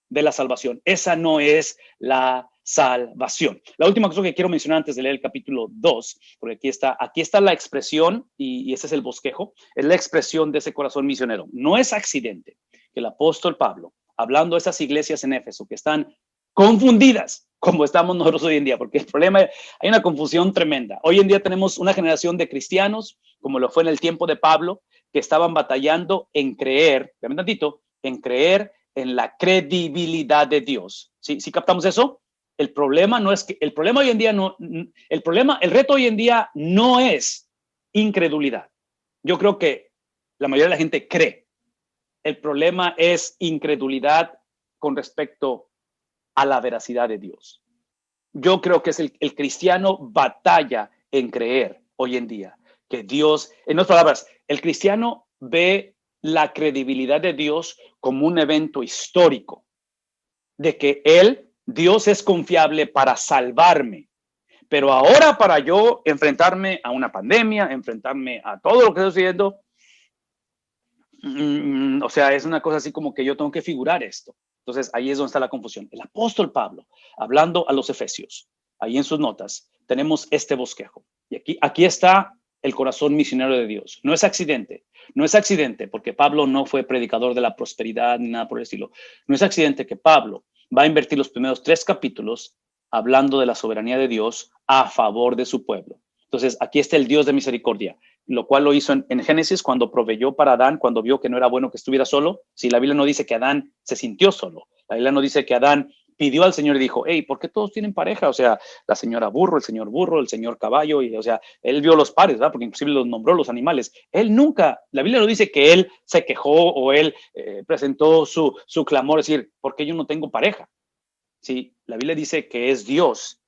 de la salvación. Esa no es la salvación. La última cosa que quiero mencionar antes de leer el capítulo 2, porque aquí está la expresión, y ese es el bosquejo, es la expresión de ese corazón misionero. No es accidente que el apóstol Pablo, hablando de esas iglesias en Éfeso que están confundidas, como estamos nosotros hoy en día, porque el problema, hay una confusión tremenda. Hoy en día tenemos una generación de cristianos, como lo fue en el tiempo de Pablo, que estaban batallando en creer, vean tantito, en creer en la credibilidad de Dios. ¿Sí captamos eso? El problema no es que, el problema hoy en día no, el reto hoy en día no es incredulidad. Yo creo que la mayoría de la gente cree. El problema es incredulidad con respecto a la veracidad de Dios. Yo creo que es el cristiano batalla en creer hoy en día que Dios, en otras palabras, el cristiano ve la credibilidad de Dios como un evento histórico, de que Dios es confiable para salvarme, pero ahora para yo enfrentarme a una pandemia, enfrentarme a todo lo que estoy sucediendo, o sea, es una cosa así como que yo tengo que figurar esto. Entonces ahí es donde está la confusión. El apóstol Pablo, hablando a los efesios, ahí en sus notas, tenemos este bosquejo. Y aquí está el corazón misionero de Dios. No es accidente. No es accidente porque Pablo no fue predicador de la prosperidad ni nada por el estilo. No es accidente que Pablo va a invertir los primeros 3 capítulos hablando de la soberanía de Dios a favor de su pueblo. Entonces, aquí está el Dios de misericordia, lo cual lo hizo en Génesis cuando proveyó para Adán, cuando vio que no era bueno que estuviera solo. Si la Biblia no dice que Adán se sintió solo, la Biblia no dice que Adán pidió al Señor y dijo, hey, ¿por qué todos tienen pareja? O sea, la señora burro, el señor caballo, y o sea, él vio los pares, ¿verdad? Porque inclusive los nombró los animales. Él nunca, la Biblia no dice que él se quejó o él presentó su clamor, es decir, ¿por qué yo no tengo pareja? Sí, la Biblia dice que es Dios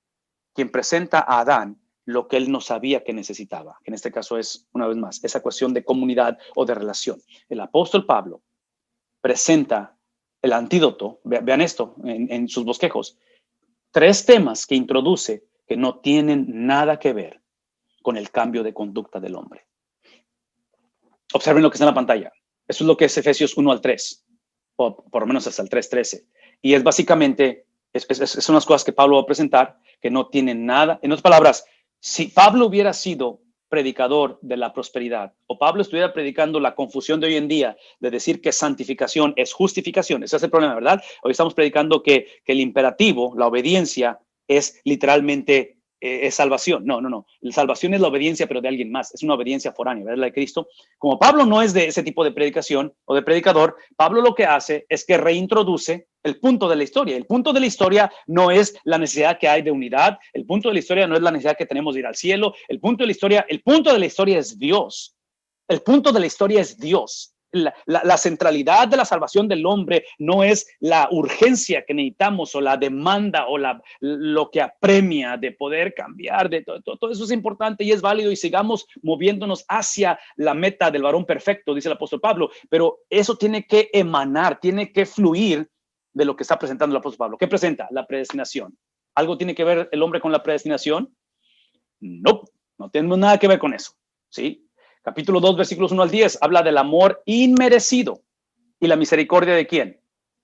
quien presenta a Adán lo que él no sabía que necesitaba, que en este caso es, una vez más, esa cuestión de comunidad o de relación. El apóstol Pablo presenta el antídoto, vean esto en sus bosquejos, 3 temas que introduce que no tienen nada que ver con el cambio de conducta del hombre. Observen lo que está en la pantalla. Eso es lo que es Efesios 1 al 3, o por lo menos hasta el 3:13. Y es básicamente, son unas cosas que Pablo va a presentar que no tienen nada. En otras palabras, si Pablo hubiera sido predicador de la prosperidad, o Pablo estuviera predicando la confusión de hoy en día de decir que santificación es justificación, ese es el problema, ¿verdad? Hoy estamos predicando que el imperativo, la obediencia, es literalmente es salvación. No. La salvación es la obediencia, pero de alguien más. Es una obediencia foránea, ¿verdad? La de Cristo. Como Pablo no es de ese tipo de predicación o de predicador, Pablo lo que hace es que reintroduce el punto de la historia. El punto de la historia no es la necesidad que hay de unidad. El punto de la historia no es la necesidad que tenemos de ir al cielo. El punto de la historia es Dios. El punto de la historia es Dios. La centralidad de la salvación del hombre no es la urgencia que necesitamos o la demanda o lo que apremia de poder cambiar. Todo eso es importante y es válido y sigamos moviéndonos hacia la meta del varón perfecto, dice el apóstol Pablo, pero eso tiene que emanar, tiene que fluir de lo que está presentando el apóstol Pablo. ¿Qué presenta? La predestinación. ¿Algo tiene que ver el hombre con la predestinación? No tenemos nada que ver con eso, ¿sí? Capítulo 2, versículos 1 al 10, habla del amor inmerecido y la misericordia de ¿quién?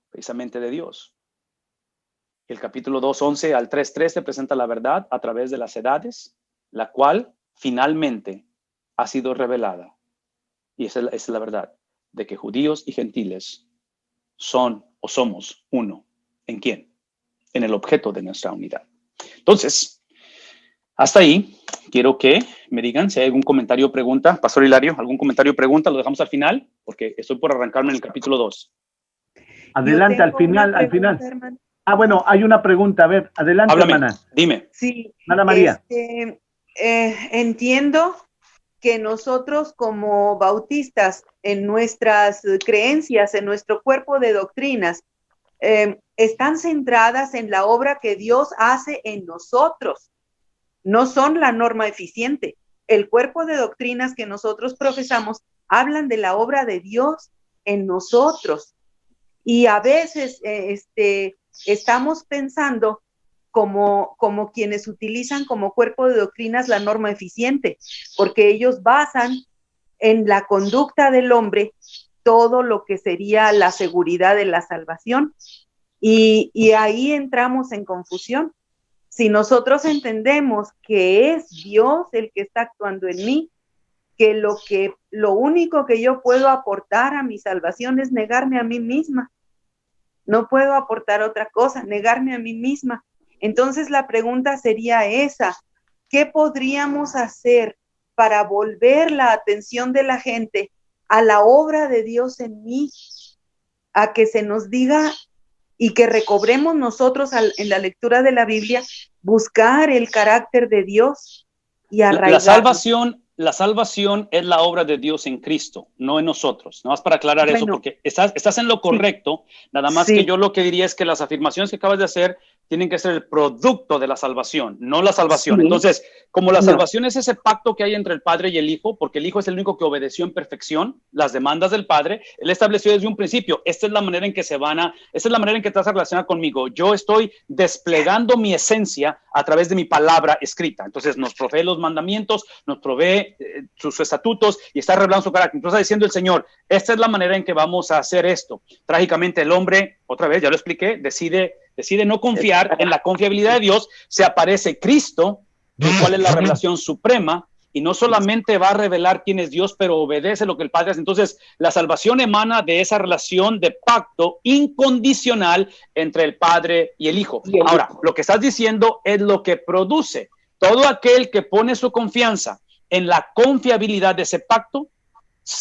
Precisamente de Dios. El capítulo 2, 11 al 3, 13 presenta la verdad a través de las edades, la cual finalmente ha sido revelada. Y esa es la verdad, de que judíos y gentiles son o somos uno. ¿En quién? En el objeto de nuestra unidad. Entonces, hasta ahí, quiero que me digan si hay algún comentario o pregunta. Pastor Hilario, ¿algún comentario o pregunta? Lo dejamos al final, porque estoy por arrancarme en el capítulo 2. Adelante, al final. Bueno, hay una pregunta. A ver, adelante, Háblame, hermana. dime. Sí, Hermana María. entiendo que nosotros como bautistas, en nuestras creencias, en nuestro cuerpo de doctrinas, están centradas en la obra que Dios hace en nosotros, no son la norma eficiente. El cuerpo de doctrinas que nosotros profesamos hablan de la obra de Dios en nosotros. Y a veces estamos pensando como quienes utilizan como cuerpo de doctrinas la norma eficiente, porque ellos basan en la conducta del hombre todo lo que sería la seguridad de la salvación. Y ahí entramos en confusión. Si nosotros entendemos que es Dios el que está actuando en mí, que lo único que yo puedo aportar a mi salvación es negarme a mí misma. No puedo aportar otra cosa, negarme a mí misma. Entonces la pregunta sería esa: ¿qué podríamos hacer para volver la atención de la gente a la obra de Dios en mí? A que se nos diga y que recobremos nosotros en la lectura de la Biblia, buscar el carácter de Dios y arraigarnos. La salvación es la obra de Dios en Cristo, no en nosotros. Nada más para aclarar eso, porque estás en lo correcto. Sí. Nada más que yo lo que diría es que las afirmaciones que acabas de hacer tienen que ser el producto de la salvación, no la salvación. Sí. Entonces, como la salvación es ese pacto que hay entre el Padre y el Hijo, porque el Hijo es el único que obedeció en perfección las demandas del Padre, Él estableció desde un principio, esta es la manera en que esta es la manera en que te vas a relacionar conmigo. Yo estoy desplegando mi esencia a través de mi palabra escrita. Entonces, nos provee los mandamientos, nos provee sus estatutos y está revelando su carácter. Entonces, está diciendo el Señor, esta es la manera en que vamos a hacer esto. Trágicamente, el hombre, otra vez, ya lo expliqué, decide no confiar en la confiabilidad de Dios. Se aparece Cristo, el cual es la revelación suprema, y no solamente va a revelar quién es Dios, pero obedece lo que el Padre hace. Entonces, la salvación emana de esa relación de pacto incondicional entre el Padre y el Hijo. Ahora, lo que estás diciendo es lo que produce. Todo aquel que pone su confianza en la confiabilidad de ese pacto,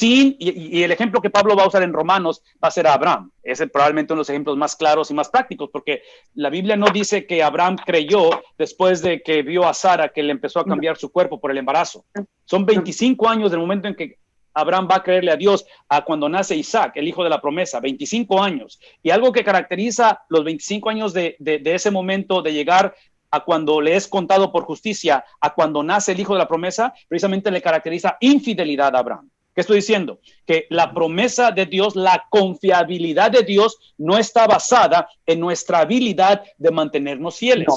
y el ejemplo que Pablo va a usar en Romanos va a ser a Abraham. Es probablemente uno de los ejemplos más claros y más prácticos, porque la Biblia no dice que Abraham creyó después de que vio a Sara que le empezó a cambiar su cuerpo por el embarazo. Son 25 años del momento en que Abraham va a creerle a Dios a cuando nace Isaac, el hijo de la promesa, 25 años. Y algo que caracteriza los 25 años de ese momento de llegar a cuando le es contado por justicia, a cuando nace el hijo de la promesa, precisamente le caracteriza infidelidad a Abraham. ¿Qué estoy diciendo? Que la promesa de Dios, la confiabilidad de Dios no está basada en nuestra habilidad de mantenernos fieles.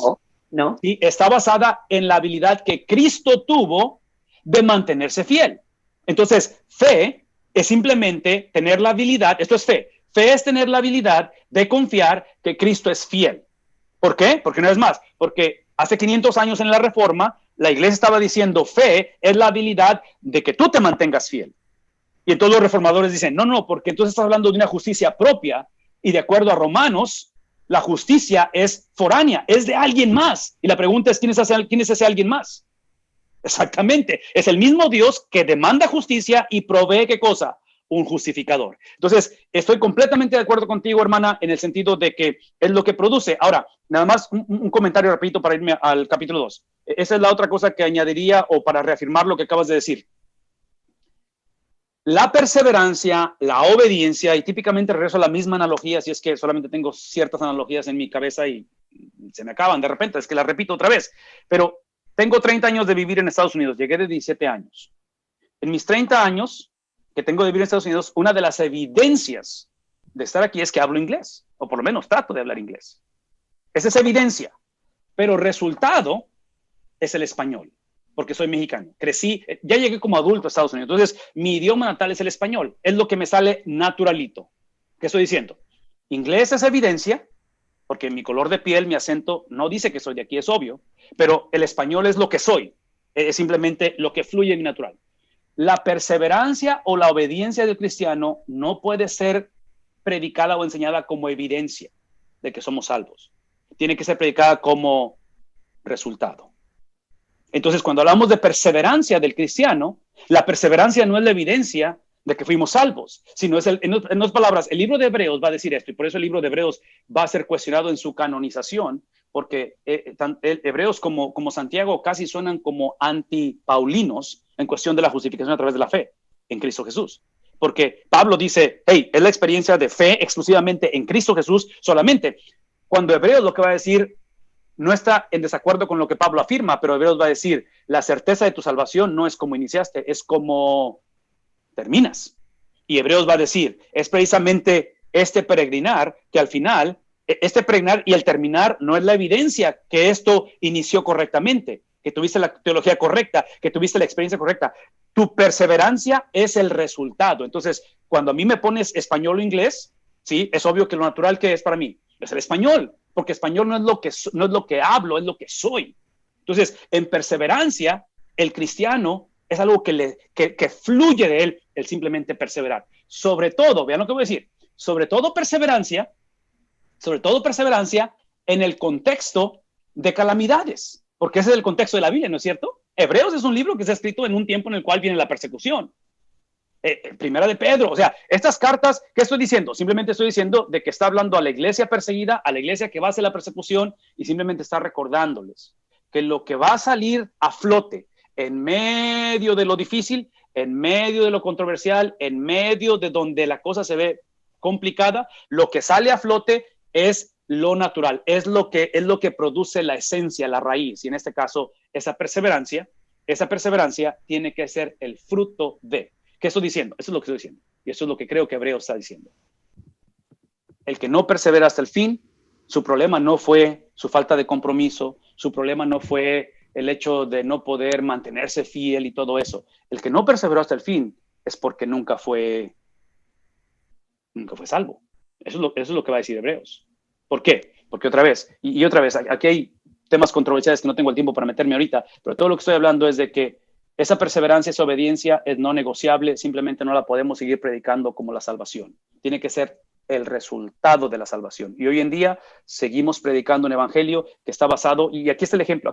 No. Y está basada en la habilidad que Cristo tuvo de mantenerse fiel. Entonces, fe es simplemente tener la habilidad, esto es fe. Fe es tener la habilidad de confiar que Cristo es fiel. ¿Por qué? Porque no es más, porque hace 500 años en la Reforma, la iglesia estaba diciendo fe es la habilidad de que tú te mantengas fiel. Y entonces los reformadores dicen, no, porque entonces estás hablando de una justicia propia, y de acuerdo a Romanos, la justicia es foránea, es de alguien más. Y la pregunta es, ¿quién es ese alguien más? Exactamente, es el mismo Dios que demanda justicia y provee, ¿qué cosa? Un justificador. Entonces, estoy completamente de acuerdo contigo, hermana, en el sentido de que es lo que produce. Ahora, nada más un comentario rapidito para irme al capítulo 2. Esa es la otra cosa que añadiría, o para reafirmar lo que acabas de decir. La perseverancia, la obediencia, y típicamente regreso a la misma analogía, si es que solamente tengo ciertas analogías en mi cabeza y se me acaban de repente, es que las repito otra vez, pero tengo 30 años de vivir en Estados Unidos, llegué de 17 años. En mis 30 años que tengo de vivir en Estados Unidos, una de las evidencias de estar aquí es que hablo inglés, o por lo menos trato de hablar inglés. Esa es evidencia, pero resultado es el español. Porque soy mexicano, crecí, ya llegué como adulto a Estados Unidos, entonces mi idioma natal es el español, es lo que me sale naturalito. ¿Qué estoy diciendo? Inglés es evidencia, porque mi color de piel, mi acento, no dice que soy de aquí, es obvio, pero el español es lo que soy, es simplemente lo que fluye en mi natural. La perseverancia o la obediencia del cristiano no puede ser predicada o enseñada como evidencia de que somos salvos. Tiene que ser predicada como resultado. Entonces, cuando hablamos de perseverancia del cristiano, la perseverancia no es la evidencia de que fuimos salvos, sino es en otras palabras, el libro de Hebreos va a decir esto, y por eso el libro de Hebreos va a ser cuestionado en su canonización, porque Hebreos como Santiago casi suenan como antipaulinos en cuestión de la justificación a través de la fe en Cristo Jesús. Porque Pablo dice, hey, es la experiencia de fe exclusivamente en Cristo Jesús solamente. Cuando Hebreos lo que va a decir no está en desacuerdo con lo que Pablo afirma, pero Hebreos va a decir, la certeza de tu salvación no es como iniciaste, es como terminas. Y Hebreos va a decir, es precisamente este peregrinar que al final, este peregrinar y el terminar no es la evidencia que esto inició correctamente, que tuviste la teología correcta, que tuviste la experiencia correcta. Tu perseverancia es el resultado. Entonces, cuando a mí me pones español o inglés, sí, es obvio que lo natural que es para mí es el español, porque español no es lo que hablo, es lo que soy. Entonces, en perseverancia, el cristiano es algo que fluye de él, el simplemente perseverar. Sobre todo, vean lo que voy a decir, sobre todo perseverancia en el contexto de calamidades, porque ese es el contexto de la Biblia, ¿no es cierto? Hebreos es un libro que se ha escrito en un tiempo en el cual viene la persecución. Primera de Pedro, o sea, estas cartas, ¿qué estoy diciendo? Simplemente estoy diciendo de que está hablando a la iglesia perseguida, a la iglesia que va a hacer la persecución, y simplemente está recordándoles que lo que va a salir a flote en medio de lo difícil, en medio de lo controversial, en medio de donde la cosa se ve complicada, lo que sale a flote es lo natural, es lo que produce la esencia, la raíz, y en este caso, esa perseverancia tiene que ser el fruto de. ¿Qué estoy diciendo? Eso es lo que estoy diciendo, y eso es lo que creo que Hebreos está diciendo. El que no persevera hasta el fin, su problema no fue su falta de compromiso, su problema no fue el hecho de no poder mantenerse fiel y todo eso. El que no perseveró hasta el fin es porque nunca fue salvo. Eso es lo que va a decir Hebreos. ¿Por qué? Porque otra vez, y otra vez, aquí hay temas controversiales que no tengo el tiempo para meterme ahorita, pero todo lo que estoy hablando es de que esa perseverancia, esa obediencia es no negociable, simplemente no la podemos seguir predicando como la salvación. Tiene que ser el resultado de la salvación. Y hoy en día seguimos predicando un evangelio que está basado, y aquí está el ejemplo,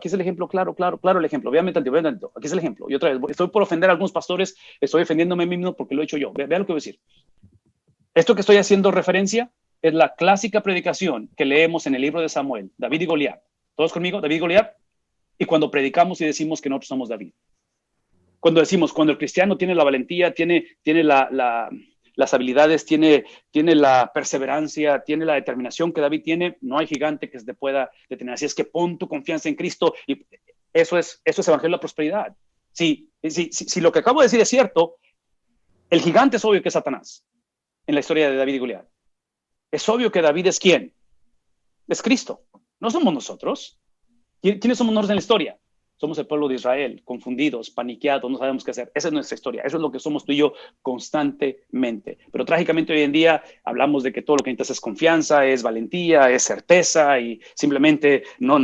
claro el ejemplo, vean tanto, aquí es el ejemplo. Y otra vez, estoy por ofender a algunos pastores, estoy ofendiéndome a mí mismo porque lo he hecho yo. Vean lo que voy a decir. Esto que estoy haciendo referencia es la clásica predicación que leemos en el libro de Samuel, David y Goliat. ¿Todos conmigo? David y Goliat. Y cuando predicamos y decimos que nosotros somos David. Cuando el cristiano tiene la valentía, tiene las habilidades, tiene la perseverancia, tiene la determinación que David tiene, no hay gigante que se te pueda detener. Así es que pon tu confianza en Cristo, y eso es evangelio de la prosperidad. Si lo que acabo de decir es cierto, el gigante es obvio que es Satanás en la historia de David y Goliat. Es obvio que David es ¿quién? Es Cristo. No somos nosotros. ¿Quiénes somos nosotros en la historia? Somos el pueblo de Israel, confundidos, paniqueados, no sabemos qué hacer. Esa es nuestra historia. Eso es lo que somos tú y yo constantemente. Pero trágicamente hoy en día hablamos de que todo lo que necesitas es confianza, es valentía, es certeza, y simplemente no,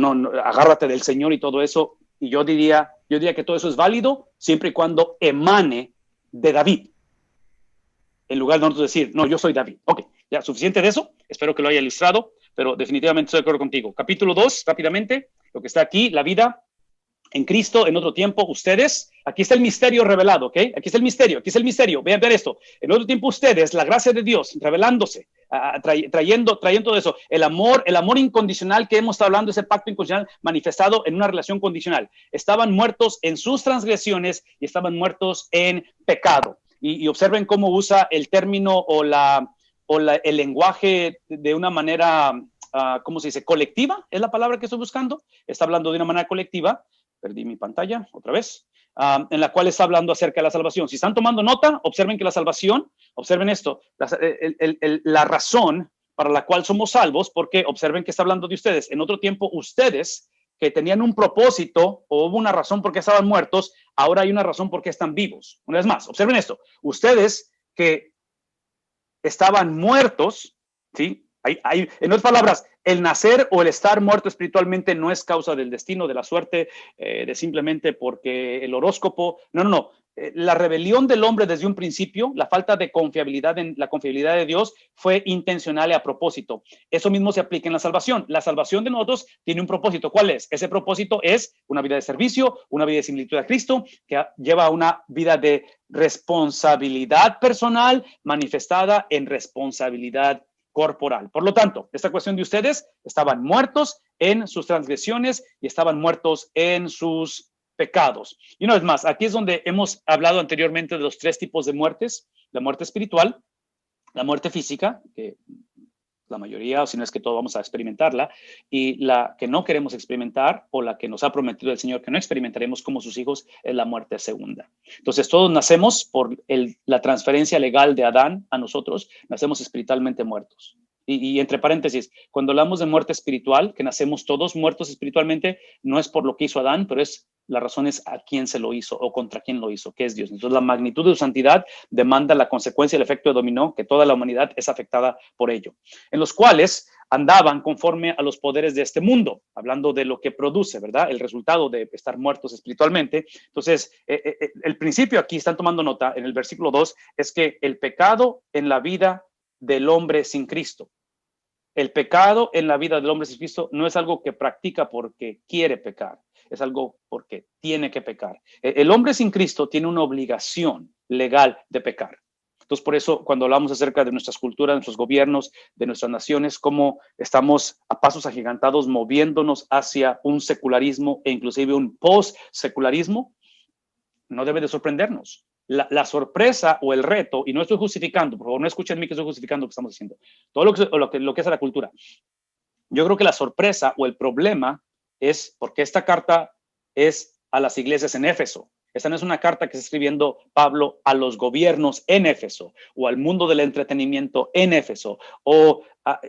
agárrate del Señor y todo eso. Y yo diría que todo eso es válido siempre y cuando emane de David. En lugar de nosotros decir, no, yo soy David. Ok, ya, suficiente de eso. Espero que lo haya ilustrado, pero definitivamente estoy de acuerdo contigo. Capítulo 2, rápidamente, lo que está aquí, la vida en Cristo, en otro tiempo, ustedes, aquí está el misterio revelado, ¿ok? Aquí está el misterio, vean esto. En otro tiempo ustedes, la gracia de Dios revelándose, trayendo todo eso, el amor incondicional que hemos estado hablando, ese pacto incondicional manifestado en una relación condicional. Estaban muertos en sus transgresiones y estaban muertos en pecado. Y observen cómo usa el término o el lenguaje de una manera, ¿cómo se dice? Colectiva, es la palabra que estoy buscando. Está hablando de una manera colectiva. Perdí mi pantalla otra vez. En la cual está hablando acerca de la salvación. Si están tomando nota, observen que la salvación, observen esto, la razón para la cual somos salvos, porque observen que está hablando de ustedes. En otro tiempo, ustedes que tenían un propósito o hubo una razón por qué estaban muertos, ahora hay una razón por qué están vivos. Una vez más, observen esto. Ustedes que estaban muertos, ¿sí? En otras palabras, el nacer o el estar muerto espiritualmente no es causa del destino, de la suerte, de simplemente porque el horóscopo. No, no, no. La rebelión del hombre desde un principio, la falta de confiabilidad en la confiabilidad de Dios fue intencional y a propósito. Eso mismo se aplica en la salvación. La salvación de nosotros tiene un propósito. ¿Cuál es? Ese propósito es una vida de servicio, una vida de similitud a Cristo, que lleva a una vida de responsabilidad personal manifestada en responsabilidad corporal. Por lo tanto, esta cuestión de ustedes estaban muertos en sus transgresiones y estaban muertos en sus pecados. Y una vez más, aquí es donde hemos hablado anteriormente de los 3 tipos de muertes: la muerte espiritual, la muerte física, que la mayoría, o si no es que todos vamos a experimentarla, y la que no queremos experimentar, o la que nos ha prometido el Señor que no experimentaremos como sus hijos, es la muerte segunda. Entonces, todos nacemos por la transferencia legal de Adán a nosotros, nacemos espiritualmente muertos. Y entre paréntesis, cuando hablamos de muerte espiritual, que nacemos todos muertos espiritualmente, no es por lo que hizo Adán, pero la razón es a quién se lo hizo o contra quién lo hizo, que es Dios. Entonces, la magnitud de su santidad demanda la consecuencia, el efecto de dominó, que toda la humanidad es afectada por ello, en los cuales andaban conforme a los poderes de este mundo, hablando de lo que produce, ¿verdad? El resultado de estar muertos espiritualmente. Entonces, el principio aquí, están tomando nota, en el versículo 2, es que el pecado en la vida del hombre sin Cristo. El pecado en la vida del hombre sin Cristo no es algo que practica porque quiere pecar, es algo porque tiene que pecar. El hombre sin Cristo tiene una obligación legal de pecar. Entonces, por eso, cuando hablamos acerca de nuestras culturas, de nuestros gobiernos, de nuestras naciones, cómo estamos a pasos agigantados moviéndonos hacia un secularismo e inclusive un post-secularismo, no debe de sorprendernos. La sorpresa o el reto, y no estoy justificando, por favor, no escuchen mí que estoy justificando lo que estamos haciendo, todo lo que es la cultura. Yo creo que la sorpresa o el problema es porque esta carta es a las iglesias en Éfeso. Esta no es una carta que está escribiendo Pablo a los gobiernos en Éfeso o al mundo del entretenimiento en Éfeso.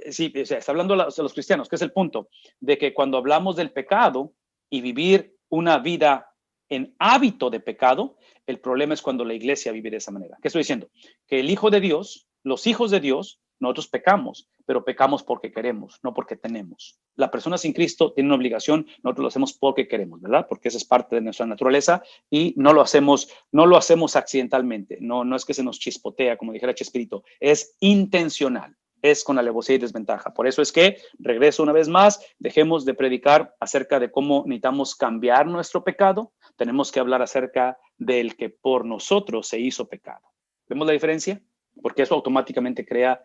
Sí, o sea, está hablando a los cristianos, que es el punto de que cuando hablamos del pecado y vivir una vida en hábito de pecado, el problema es cuando la iglesia vive de esa manera. ¿Qué estoy diciendo? Que el Hijo de Dios, los hijos de Dios, nosotros pecamos, pero pecamos porque queremos, no porque tenemos. La persona sin Cristo tiene una obligación, nosotros lo hacemos porque queremos, ¿verdad? Porque esa es parte de nuestra naturaleza y no lo hacemos accidentalmente. No es que se nos chispotea, como dijera Chespirito, es intencional. Es con alevosía y desventaja. Por eso es que, regreso una vez más, dejemos de predicar acerca de cómo necesitamos cambiar nuestro pecado. Tenemos que hablar acerca del que por nosotros se hizo pecado. ¿Vemos la diferencia? Porque eso automáticamente crea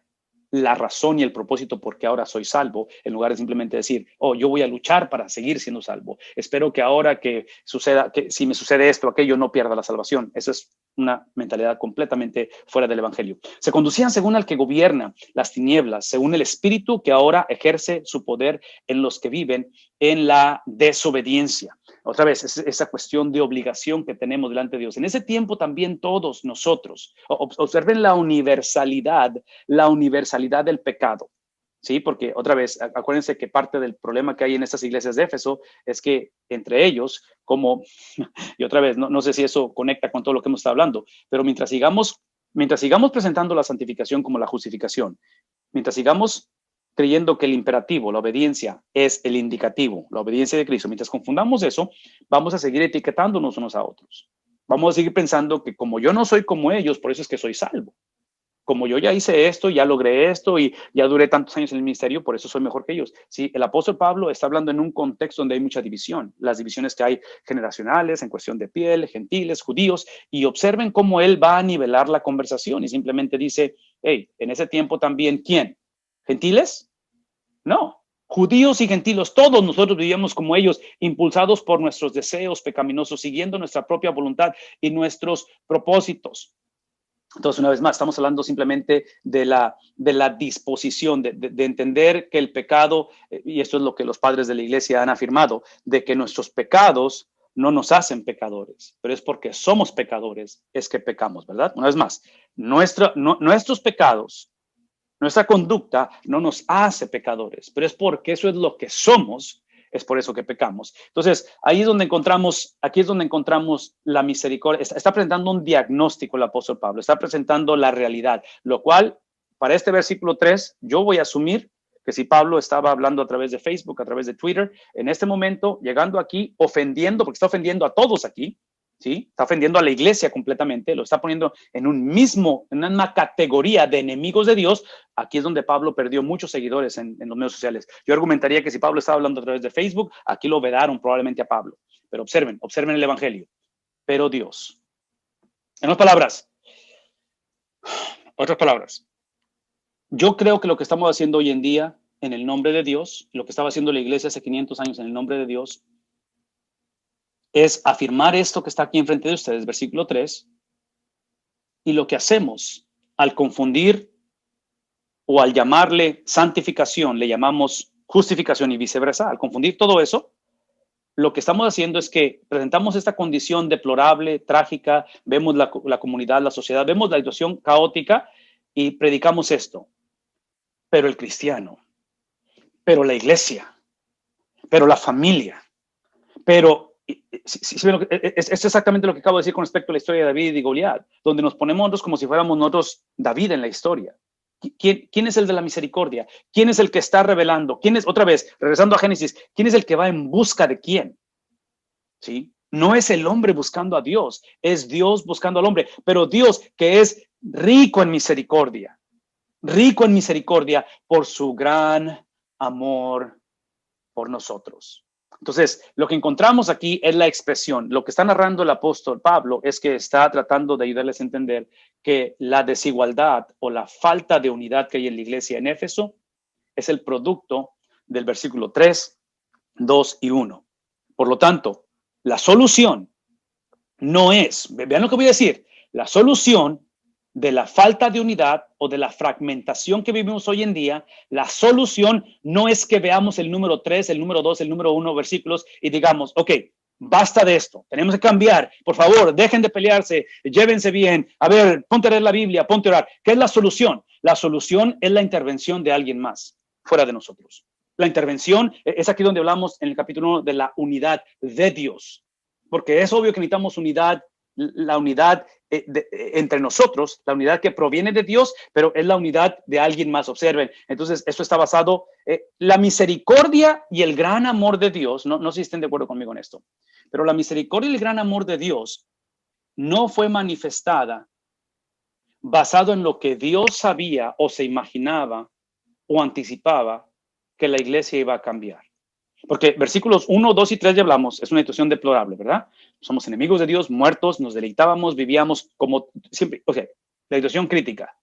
la razón y el propósito porque ahora soy salvo, en lugar de simplemente decir, yo voy a luchar para seguir siendo salvo. Espero que ahora que si me sucede esto o aquello, no pierda la salvación. Eso es una mentalidad completamente fuera del evangelio. Se conducían según al que gobierna las tinieblas, según el espíritu que ahora ejerce su poder en los que viven en la desobediencia. Otra vez, esa cuestión de obligación que tenemos delante de Dios. En ese tiempo también todos nosotros, observen la universalidad del pecado. Sí, porque otra vez, acuérdense que parte del problema que hay en estas iglesias de Éfeso es que entre ellos, y otra vez, no sé si eso conecta con todo lo que hemos estado hablando, pero mientras sigamos presentando la santificación como la justificación, mientras sigamos creyendo que el imperativo, la obediencia, es el indicativo, la obediencia de Cristo, mientras confundamos eso, vamos a seguir etiquetándonos unos a otros. Vamos a seguir pensando que como yo no soy como ellos, por eso es que soy salvo. Como yo ya hice esto, ya logré esto y ya duré tantos años en el ministerio, por eso soy mejor que ellos. Sí, el apóstol Pablo está hablando en un contexto donde hay mucha división. Las divisiones que hay generacionales, en cuestión de piel, gentiles, judíos, y observen cómo él va a nivelar la conversación y simplemente dice, hey, en ese tiempo también, ¿quién? ¿Gentiles? No. Judíos y gentiles, todos nosotros vivíamos como ellos, impulsados por nuestros deseos pecaminosos, siguiendo nuestra propia voluntad y nuestros propósitos. Entonces, una vez más, estamos hablando simplemente de la disposición, de entender que el pecado, y esto es lo que los padres de la iglesia han afirmado, de que nuestros pecados no nos hacen pecadores, pero es porque somos pecadores, es que pecamos, ¿verdad? Una vez más, nuestros pecados, nuestra conducta no nos hace pecadores, pero es porque eso es lo que somos, es por eso que pecamos. Entonces, aquí es donde encontramos la misericordia. Está presentando un diagnóstico el apóstol Pablo, está presentando la realidad, lo cual, para este versículo 3, yo voy a asumir que si Pablo estaba hablando a través de Facebook, a través de Twitter, en este momento, llegando aquí, ofendiendo, porque está ofendiendo a todos aquí, ¿sí? Está ofendiendo a la iglesia completamente, lo está poniendo en en una categoría de enemigos de Dios. Aquí es donde Pablo perdió muchos seguidores en los medios sociales. Yo argumentaría que si Pablo estaba hablando a través de Facebook, aquí lo vedaron probablemente a Pablo. Pero observen el evangelio. Pero Dios. En otras palabras, yo creo que lo que estamos haciendo hoy en día en el nombre de Dios, lo que estaba haciendo la iglesia hace 500 años en el nombre de Dios, es afirmar esto que está aquí enfrente de ustedes, versículo 3, y lo que hacemos al confundir o al llamarle santificación, le llamamos justificación y viceversa. Al confundir todo eso, lo que estamos haciendo es que presentamos esta condición deplorable, trágica, vemos la comunidad, la sociedad, vemos la situación caótica y predicamos esto. Pero el cristiano, pero la iglesia, pero la familia, pero es exactamente lo que acabo de decir con respecto a la historia de David y Goliat, donde nos ponemos nosotros como si fuéramos nosotros David en la historia. ¿Quién es el de la misericordia? ¿Quién es el que está revelando? ¿Quién es, otra vez, regresando a Génesis, quién es el que va en busca de quién? ¿Sí? No es el hombre buscando a Dios, es Dios buscando al hombre, pero Dios que es rico en misericordia por su gran amor por nosotros. Entonces, lo que encontramos aquí es la expresión. Lo que está narrando el apóstol Pablo es que está tratando de ayudarles a entender que la desigualdad o la falta de unidad que hay en la iglesia en Éfeso es el producto del versículo 3, 2 y 1. Por lo tanto, la solución no es, vean lo que voy a decir, la solución de la falta de unidad o de la fragmentación que vivimos hoy en día, la solución no es que veamos el número 3, el número 2, el número 1 versículos y digamos, ok, basta de esto, tenemos que cambiar, por favor, dejen de pelearse, llévense bien, a ver, ponte a leer la Biblia, ponte a orar. ¿Qué es la solución? La solución es la intervención de alguien más, fuera de nosotros. La intervención es aquí donde hablamos en el capítulo 1 de la unidad de Dios, porque es obvio que necesitamos unidad, la unidad entre nosotros, la unidad que proviene de Dios, pero es la unidad de alguien más. Observen, entonces esto está basado la misericordia y el gran amor de Dios, no sé si estén de acuerdo conmigo en esto, pero la misericordia y el gran amor de Dios no fue manifestada basado en lo que Dios sabía o se imaginaba o anticipaba que la iglesia iba a cambiar. Porque versículos 1, 2 y 3 ya hablamos, es una situación deplorable, ¿verdad? Somos enemigos de Dios, muertos, nos deleitábamos, vivíamos como siempre, o sea, la situación crítica.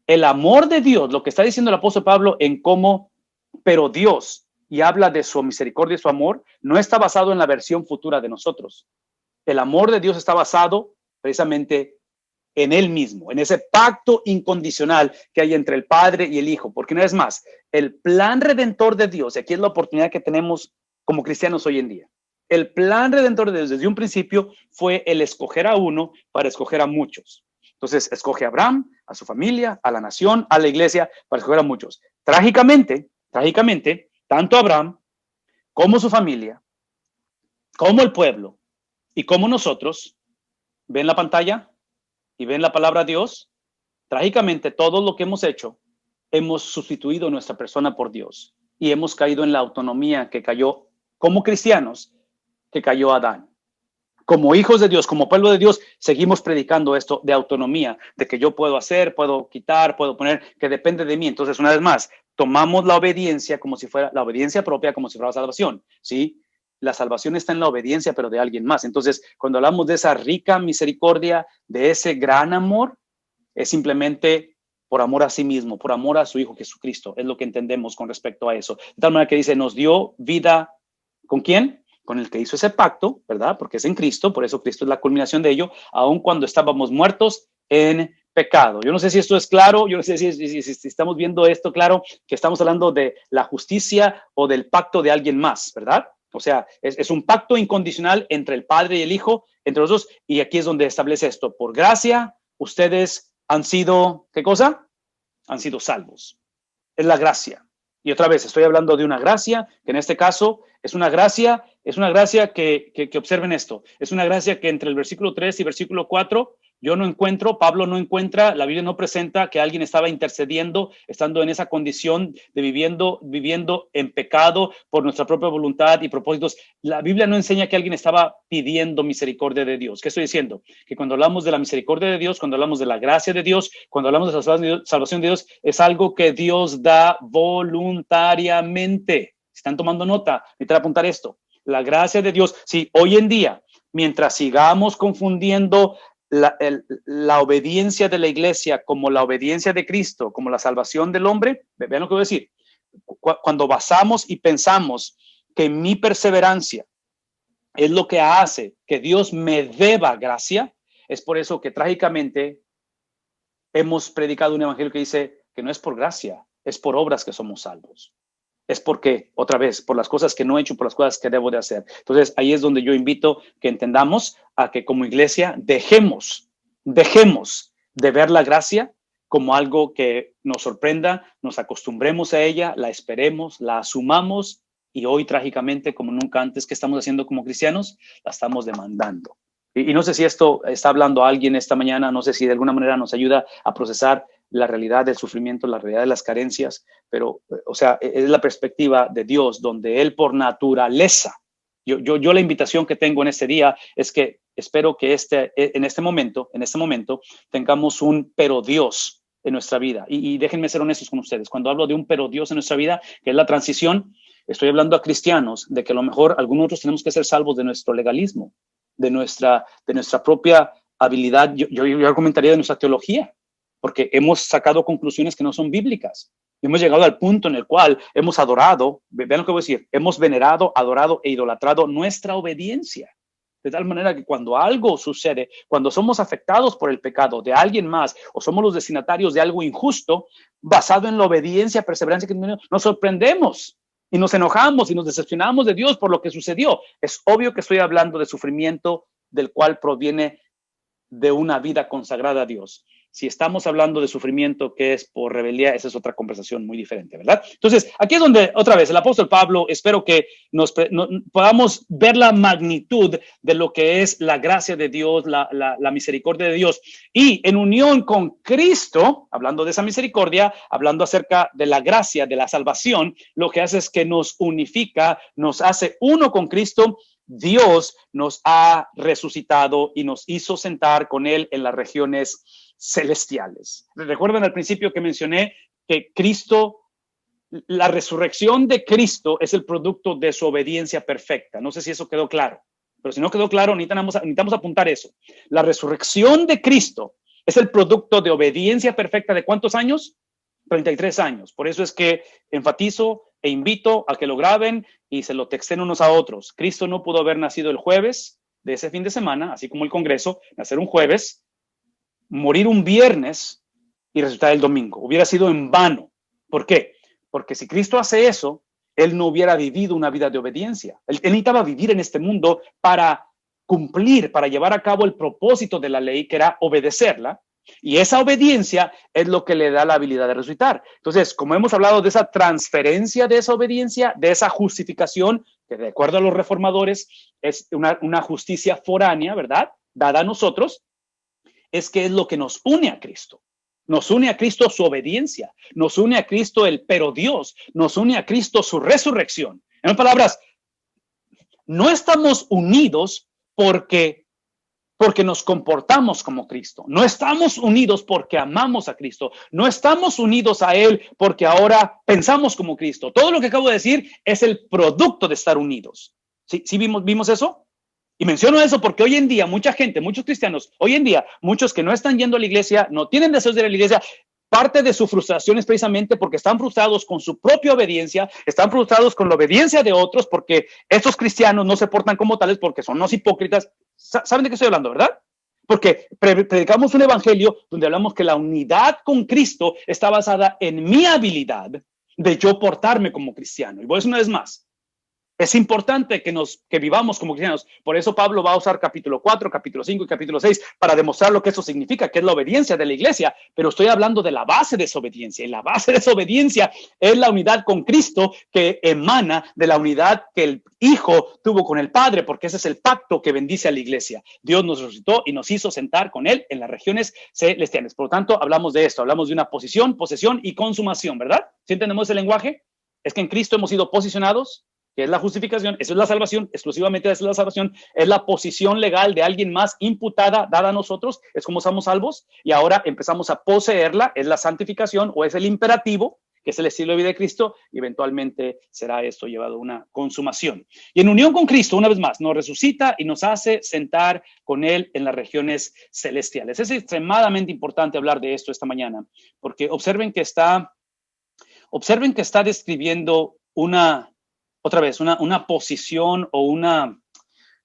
El amor de Dios, lo que está diciendo el apóstol Pablo en cómo, pero Dios, y habla de su misericordia y su amor, no está basado en la versión futura de nosotros. El amor de Dios está basado precisamente en Él mismo, en ese pacto incondicional que hay entre el Padre y el Hijo. Porque una vez más, el plan redentor de Dios, y aquí es la oportunidad que tenemos como cristianos hoy en día. El plan redentor de Dios desde un principio fue el escoger a uno para escoger a muchos. Entonces, escoge a Abraham, a su familia, a la nación, a la iglesia, para escoger a muchos. Trágicamente, tanto Abraham como su familia, como el pueblo y como nosotros, ¿ven la pantalla? Y ven la palabra Dios, trágicamente todo lo que hemos hecho, hemos sustituido nuestra persona por Dios y hemos caído en la autonomía que cayó como cristianos, que cayó Adán. Como hijos de Dios, como pueblo de Dios, seguimos predicando esto de autonomía, de que yo puedo hacer, puedo quitar, puedo poner, que depende de mí. Entonces, una vez más, tomamos la obediencia como si fuera la obediencia propia, como si fuera la salvación, ¿sí? La salvación está en la obediencia, pero de alguien más. Entonces, cuando hablamos de esa rica misericordia, de ese gran amor, es simplemente por amor a sí mismo, por amor a su Hijo Jesucristo. Es lo que entendemos con respecto a eso. De tal manera que dice, nos dio vida, ¿con quién? Con el que hizo ese pacto, ¿verdad? Porque es en Cristo, por eso Cristo es la culminación de ello, aun cuando estábamos muertos en pecado. Yo no sé si esto es claro, yo no sé si estamos viendo esto claro, que estamos hablando de la justicia o del pacto de alguien más, ¿verdad? O sea, es un pacto incondicional entre el Padre y el Hijo, entre los dos, y aquí es donde establece esto. Por gracia, ustedes han sido, ¿qué cosa? Han sido salvos. Es la gracia. Y otra vez, estoy hablando de una gracia, que en este caso es una gracia que observen esto, es una gracia que entre el versículo 3 y versículo 4 Yo no encuentro, Pablo no encuentra, la Biblia no presenta que alguien estaba intercediendo, estando en esa condición de viviendo en pecado por nuestra propia voluntad y propósitos. La Biblia no enseña que alguien estaba pidiendo misericordia de Dios. ¿Qué estoy diciendo? Que cuando hablamos de la misericordia de Dios, cuando hablamos de la gracia de Dios, cuando hablamos de la salvación de Dios, es algo que Dios da voluntariamente. ¿Están tomando nota? Necesitan apuntar esto. La gracia de Dios, si hoy en día, mientras sigamos confundiendo la obediencia de la iglesia como la obediencia de Cristo, como la salvación del hombre, vean lo que voy a decir. Cuando basamos y pensamos que mi perseverancia es lo que hace que Dios me deba gracia, es por eso que trágicamente hemos predicado un evangelio que dice que no es por gracia, es por obras que somos salvos. Es porque, otra vez, por las cosas que no he hecho, por las cosas que debo de hacer. Entonces, ahí es donde yo invito que entendamos a que como iglesia dejemos de ver la gracia como algo que nos sorprenda, nos acostumbremos a ella, la esperemos, la asumamos y hoy trágicamente, como nunca antes, ¿qué estamos haciendo como cristianos? La estamos demandando. Y no sé si esto está hablando a alguien esta mañana, no sé si de alguna manera nos ayuda a procesar la realidad del sufrimiento, la realidad de las carencias, pero, o sea, es la perspectiva de Dios, donde Él por naturaleza, yo la invitación que tengo en este día es que espero que en este momento, tengamos un pero Dios en nuestra vida. Y déjenme ser honestos con ustedes, cuando hablo de un pero Dios en nuestra vida, que es la transición, estoy hablando a cristianos de que a lo mejor algunos otros tenemos que ser salvos de nuestro legalismo, de nuestra propia habilidad, yo argumentaría de nuestra teología, porque hemos sacado conclusiones que no son bíblicas. Hemos llegado al punto en el cual hemos adorado, vean lo que voy a decir, hemos venerado, adorado e idolatrado nuestra obediencia. De tal manera que cuando algo sucede, cuando somos afectados por el pecado de alguien más o somos los destinatarios de algo injusto, basado en la obediencia, perseverancia que nos sorprendemos y nos enojamos y nos decepcionamos de Dios por lo que sucedió. Es obvio que estoy hablando de sufrimiento del cual proviene de una vida consagrada a Dios. Si estamos hablando de sufrimiento que es por rebeldía, esa es otra conversación muy diferente, ¿verdad? Entonces, aquí es donde, otra vez, el apóstol Pablo, espero que podamos ver la magnitud de lo que es la gracia de Dios, la misericordia de Dios. Y en unión con Cristo, hablando de esa misericordia, hablando acerca de la gracia, de la salvación, lo que hace es que nos unifica, nos hace uno con Cristo. Dios nos ha resucitado y nos hizo sentar con Él en las regiones celestiales. Recuerden al principio que mencioné que Cristo, la resurrección de Cristo es el producto de su obediencia perfecta. No sé si eso quedó claro, pero si no quedó claro, necesitamos apuntar eso. La resurrección de Cristo es el producto de obediencia perfecta de ¿cuántos años? 33 años. Por eso es que enfatizo e invito a que lo graben y se lo texten unos a otros. Cristo no pudo haber nacido el jueves de ese fin de semana, así como el Congreso, nacer un jueves, morir un viernes y resucitar el domingo. Hubiera sido en vano. ¿Por qué? Porque si Cristo hace eso, Él no hubiera vivido una vida de obediencia. Él necesitaba vivir en este mundo para cumplir, para llevar a cabo el propósito de la ley, que era obedecerla. Y esa obediencia es lo que le da la habilidad de resucitar. Entonces, como hemos hablado de esa transferencia de esa obediencia, de esa justificación, que de acuerdo a los reformadores es una justicia foránea, ¿verdad? Dada a nosotros, es que es lo que nos une a Cristo. Nos une a Cristo su obediencia, nos une a Cristo el pero Dios, nos une a Cristo su resurrección. En otras palabras, no estamos unidos porque nos comportamos como Cristo. No estamos unidos porque amamos a Cristo. No estamos unidos a Él porque ahora pensamos como Cristo. Todo lo que acabo de decir es el producto de estar unidos. ¿Sí vimos eso? Y menciono eso porque hoy en día mucha gente, muchos cristianos, hoy en día muchos que no están yendo a la iglesia, no tienen deseos de ir a la iglesia, parte de su frustración es precisamente porque están frustrados con su propia obediencia, están frustrados con la obediencia de otros porque estos cristianos no se portan como tales porque son unos hipócritas. ¿Saben de qué estoy hablando, verdad? Porque predicamos un evangelio donde hablamos que la unidad con Cristo está basada en mi habilidad de yo portarme como cristiano. Y voy a decir una vez más, Es importante que vivamos como cristianos. Por eso Pablo va a usar capítulo 4, capítulo 5 y capítulo 6 para demostrar lo que eso significa, que es la obediencia de la iglesia. Pero estoy hablando de la base de esa obediencia. Y la base de esa obediencia es la unidad con Cristo que emana de la unidad que el Hijo tuvo con el Padre, porque ese es el pacto que bendice a la iglesia. Dios nos resucitó y nos hizo sentar con Él en las regiones celestiales. Por lo tanto, hablamos de esto. Hablamos de una posición, posesión y consumación, ¿verdad? ¿Sí entendemos el lenguaje? Es que en Cristo hemos sido posicionados, que es la justificación, eso es la salvación, exclusivamente es la salvación, es la posición legal de alguien más imputada, dada a nosotros, es como somos salvos, y ahora empezamos a poseerla, es la santificación o es el imperativo, que es el estilo de vida de Cristo, y eventualmente será esto llevado a una consumación. Y en unión con Cristo, una vez más, nos resucita y nos hace sentar con Él en las regiones celestiales. Es extremadamente importante hablar de esto esta mañana, porque observen que está describiendo una posición o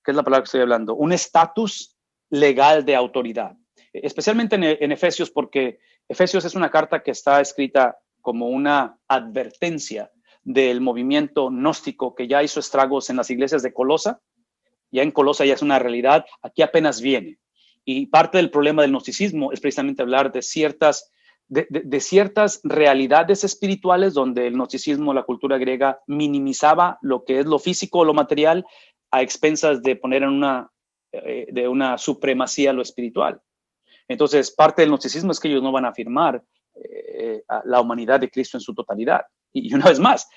¿qué es la palabra que estoy hablando? Un estatus legal de autoridad, especialmente en Efesios, porque Efesios es una carta que está escrita como una advertencia del movimiento gnóstico que ya hizo estragos en las iglesias de Colosa. Ya en Colosa ya es una realidad, aquí apenas viene. Y parte del problema del gnosticismo es precisamente hablar de ciertas realidades espirituales donde el gnosticismo, la cultura griega, minimizaba lo que es lo físico o lo material a expensas de poner de una supremacía lo espiritual. Entonces, parte del gnosticismo es que ellos no van a afirmar a la humanidad de Cristo en su totalidad. Y una vez más,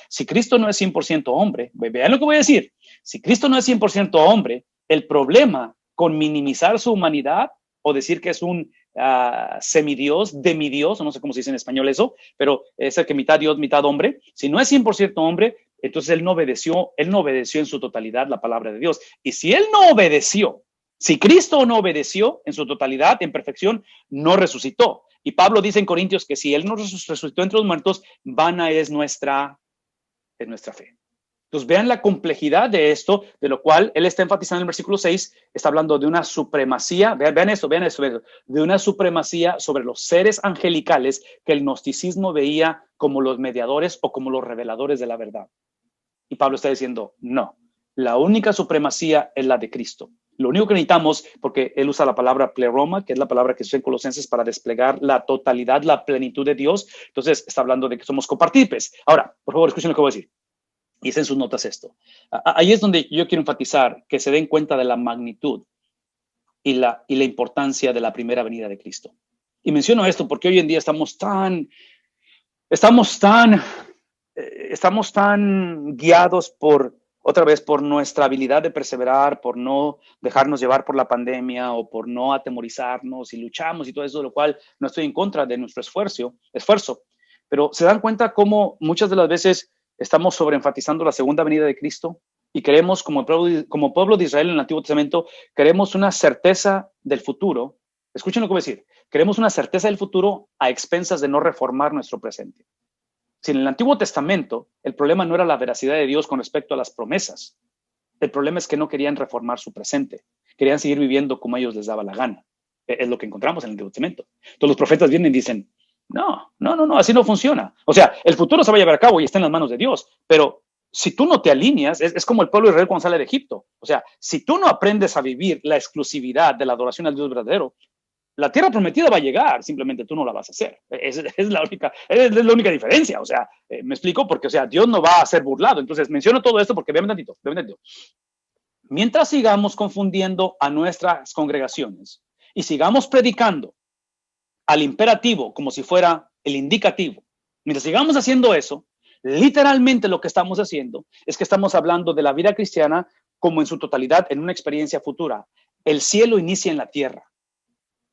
si Cristo no es 100% hombre, vean lo que voy a decir, si Cristo no es 100% hombre, el problema con minimizar su humanidad o decir que es un semidios, demidios, o no sé cómo se dice en español eso, pero es el que mitad Dios, mitad hombre. Si no es 100% hombre, entonces él no obedeció en su totalidad la palabra de Dios. Y si él no obedeció, si Cristo no obedeció en su totalidad, en perfección, no resucitó. Y Pablo dice en Corintios que si él no resucitó entre los muertos, vana es nuestra fe. Entonces vean la complejidad de esto, de lo cual él está enfatizando en el versículo 6, está hablando de una supremacía, vean esto, de una supremacía sobre los seres angelicales que el gnosticismo veía como los mediadores o como los reveladores de la verdad. Y Pablo está diciendo, no, la única supremacía es la de Cristo. Lo único que necesitamos, porque él usa la palabra pleroma, que es la palabra que se usa en Colosenses para desplegar la totalidad, la plenitud de Dios. Entonces está hablando de que somos copartícipes. Ahora, por favor, escuchen lo que voy a decir. Y es en sus notas esto. Ahí es donde yo quiero enfatizar que se den cuenta de la magnitud y la importancia de la primera venida de Cristo. Y menciono esto porque hoy en día estamos tan guiados por nuestra habilidad de perseverar, por no dejarnos llevar por la pandemia o por no atemorizarnos y luchamos y todo eso, de lo cual no estoy en contra de nuestro esfuerzo. Pero se dan cuenta cómo muchas de las veces estamos sobreenfatizando la segunda venida de Cristo y queremos, como pueblo de Israel en el Antiguo Testamento, queremos una certeza del futuro. Escuchen lo que voy a decir. Queremos una certeza del futuro a expensas de no reformar nuestro presente. Si en el Antiguo Testamento el problema no era la veracidad de Dios con respecto a las promesas, el problema es que no querían reformar su presente. Querían seguir viviendo como a ellos les daba la gana. Es lo que encontramos en el Antiguo Testamento. Entonces los profetas vienen y dicen, no, así no funciona. O sea, el futuro se va a llevar a cabo y está en las manos de Dios, pero si tú no te alineas, es como el pueblo de Israel cuando sale de Egipto. O sea, si tú no aprendes a vivir la exclusividad de la adoración al Dios verdadero, la tierra prometida va a llegar, simplemente tú no la vas a hacer. Es la única diferencia. O sea, me explico, porque, o sea, Dios no va a ser burlado. Entonces, menciono todo esto porque vean tantito. Mientras sigamos confundiendo a nuestras congregaciones y sigamos predicando al imperativo como si fuera el indicativo, mientras sigamos haciendo eso, literalmente lo que estamos haciendo es que estamos hablando de la vida cristiana como en su totalidad en una experiencia futura. El cielo inicia en la tierra.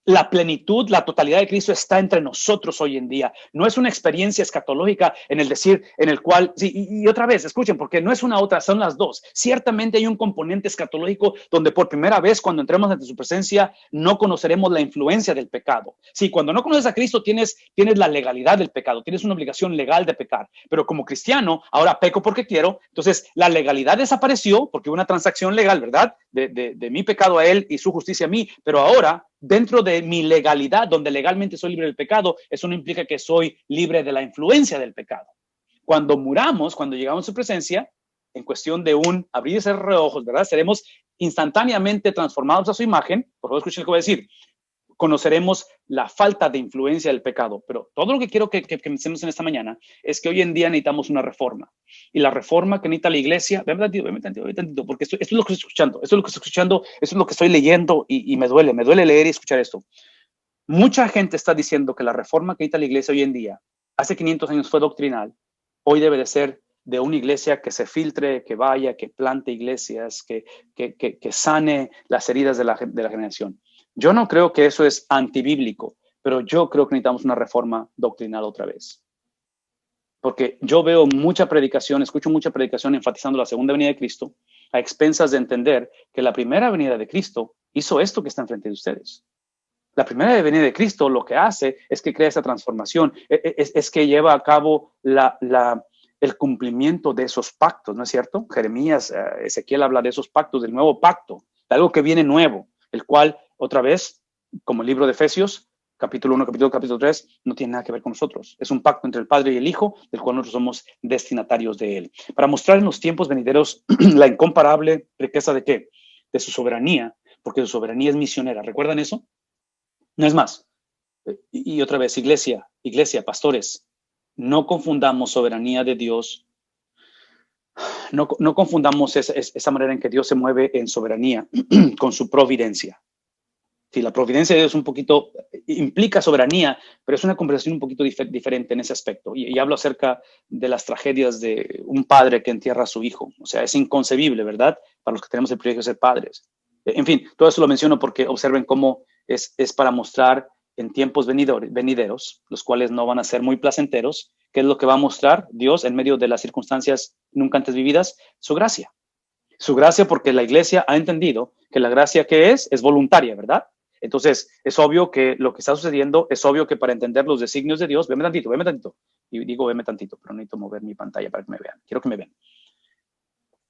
La plenitud, la totalidad de Cristo está entre nosotros hoy en día. No es una experiencia escatológica en el cual, sí, y otra vez, escuchen, porque no es una otra, son las dos. Ciertamente hay un componente escatológico donde por primera vez cuando entremos ante su presencia no conoceremos la influencia del pecado. Sí, cuando no conoces a Cristo tienes la legalidad del pecado, tienes una obligación legal de pecar. Pero como cristiano, ahora peco porque quiero. Entonces la legalidad desapareció porque hubo una transacción legal, ¿verdad? De mi pecado a él y su justicia a mí. Pero ahora, dentro de mi legalidad, donde legalmente soy libre del pecado, eso no implica que soy libre de la influencia del pecado. Cuando muramos, cuando llegamos a su presencia, en cuestión de un abrir y cerrar de ojos, ¿verdad? Seremos instantáneamente transformados a su imagen. Por favor, escuchen lo que voy a decir. Conoceremos la falta de influencia del pecado. Pero todo lo que quiero que pensemos en esta mañana es que hoy en día necesitamos una reforma. Y la reforma que necesita la iglesia, véame tantito, porque esto es lo que estoy escuchando, esto es lo que estoy leyendo y me duele leer y escuchar esto. Mucha gente está diciendo que la reforma que necesita la iglesia hoy en día, hace 500 años fue doctrinal, hoy debe de ser de una iglesia que se filtre, que vaya, que plante iglesias, que sane las heridas de la generación. Yo no creo que eso es antibíblico, pero yo creo que necesitamos una reforma doctrinal otra vez. Porque yo veo mucha predicación, escucho mucha predicación enfatizando la segunda venida de Cristo, a expensas de entender que la primera venida de Cristo hizo esto que está enfrente de ustedes. La primera venida de Cristo lo que hace es que crea esa transformación, es que lleva a cabo el cumplimiento de esos pactos, ¿no es cierto? Jeremías, Ezequiel habla de esos pactos, del nuevo pacto, de algo que viene nuevo, el cual, otra vez, como el libro de Efesios, capítulo 1, capítulo 3, no tiene nada que ver con nosotros. Es un pacto entre el Padre y el Hijo, del cual nosotros somos destinatarios de él. Para mostrar en los tiempos venideros la incomparable riqueza de ¿qué? De su soberanía, porque su soberanía es misionera. ¿Recuerdan eso? No es más. Y otra vez, iglesia, pastores, no confundamos soberanía de Dios. No confundamos esa manera en que Dios se mueve en soberanía con su providencia. Sí, la providencia de Dios un poquito implica soberanía, pero es una conversación un poquito diferente en ese aspecto. Y hablo acerca de las tragedias de un padre que entierra a su hijo. O sea, es inconcebible, ¿verdad? Para los que tenemos el privilegio de ser padres. En fin, todo eso lo menciono porque observen cómo es para mostrar en tiempos venideros, los cuales no van a ser muy placenteros, ¿qué es lo que va a mostrar Dios en medio de las circunstancias nunca antes vividas? Su gracia. Su gracia, porque la iglesia ha entendido que la gracia que es voluntaria, ¿verdad? Entonces, es obvio que lo que está sucediendo, es obvio que para entender los designios de Dios, veme tantito. Y digo veme tantito, pero necesito mover mi pantalla para que me vean. Quiero que me vean.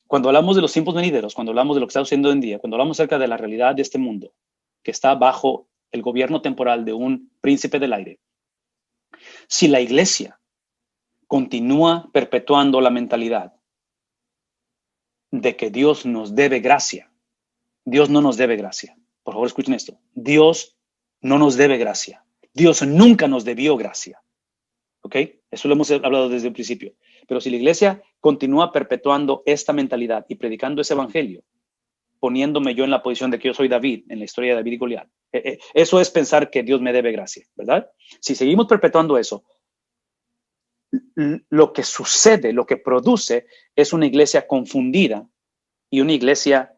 Cuando hablamos de los tiempos venideros, cuando hablamos de lo que está sucediendo hoy en día, cuando hablamos acerca de la realidad de este mundo, que está bajo el gobierno temporal de un príncipe del aire, si la iglesia continúa perpetuando la mentalidad de que Dios nos debe gracia, Dios no nos debe gracia. Por favor, escuchen esto. Dios no nos debe gracia. Dios nunca nos debió gracia. ¿Ok? Eso lo hemos hablado desde el principio. Pero si la iglesia continúa perpetuando esta mentalidad y predicando ese evangelio, poniéndome yo en la posición de que yo soy David, en la historia de David y Goliat, eso es pensar que Dios me debe gracia, ¿verdad? Si seguimos perpetuando eso, lo que sucede, lo que produce es una iglesia confundida y una iglesia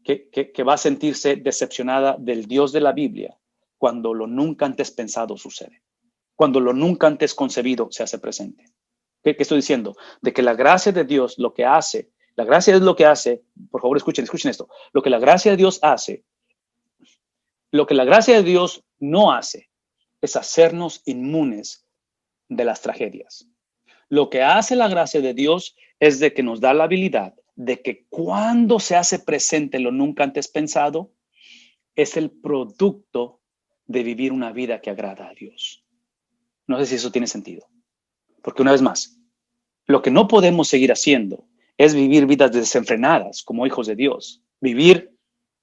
que va a sentirse decepcionada del Dios de la Biblia cuando lo nunca antes pensado sucede, cuando lo nunca antes concebido se hace presente. ¿Qué estoy diciendo? De que la gracia de Dios lo que hace, la gracia es lo que hace, por favor escuchen esto, lo que la gracia de Dios hace, lo que la gracia de Dios no hace es hacernos inmunes de las tragedias. Lo que hace la gracia de Dios es de que nos da la habilidad de que cuando se hace presente lo nunca antes pensado, es el producto de vivir una vida que agrada a Dios. No sé si eso tiene sentido. Porque una vez más, lo que no podemos seguir haciendo es vivir vidas desenfrenadas como hijos de Dios, vivir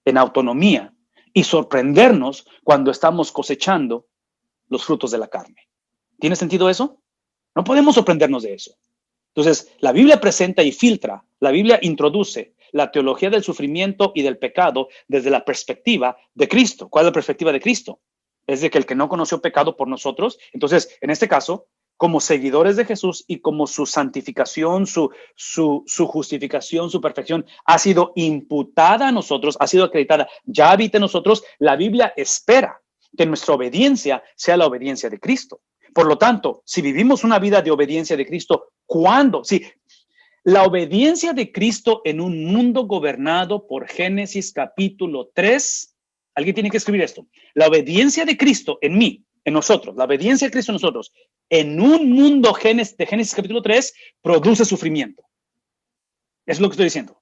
en autonomía y sorprendernos cuando estamos cosechando los frutos de la carne. ¿Tiene sentido eso? No podemos sorprendernos de eso. Entonces, la Biblia presenta y filtra, la Biblia introduce la teología del sufrimiento y del pecado desde la perspectiva de Cristo. ¿Cuál es la perspectiva de Cristo? Es de que el que no conoció pecado por nosotros, entonces, en este caso, como seguidores de Jesús y como su santificación, su justificación, su perfección ha sido imputada a nosotros, ha sido acreditada, ya habita en nosotros, la Biblia espera que nuestra obediencia sea la obediencia de Cristo. Por lo tanto, si vivimos una vida de obediencia de Cristo, ¿cuándo? Sí, la obediencia de Cristo en un mundo gobernado por Génesis capítulo 3. Alguien tiene que escribir esto. La obediencia de Cristo en mí, en nosotros, la obediencia de Cristo en nosotros, en un mundo de Génesis capítulo 3, produce sufrimiento. Es lo que estoy diciendo.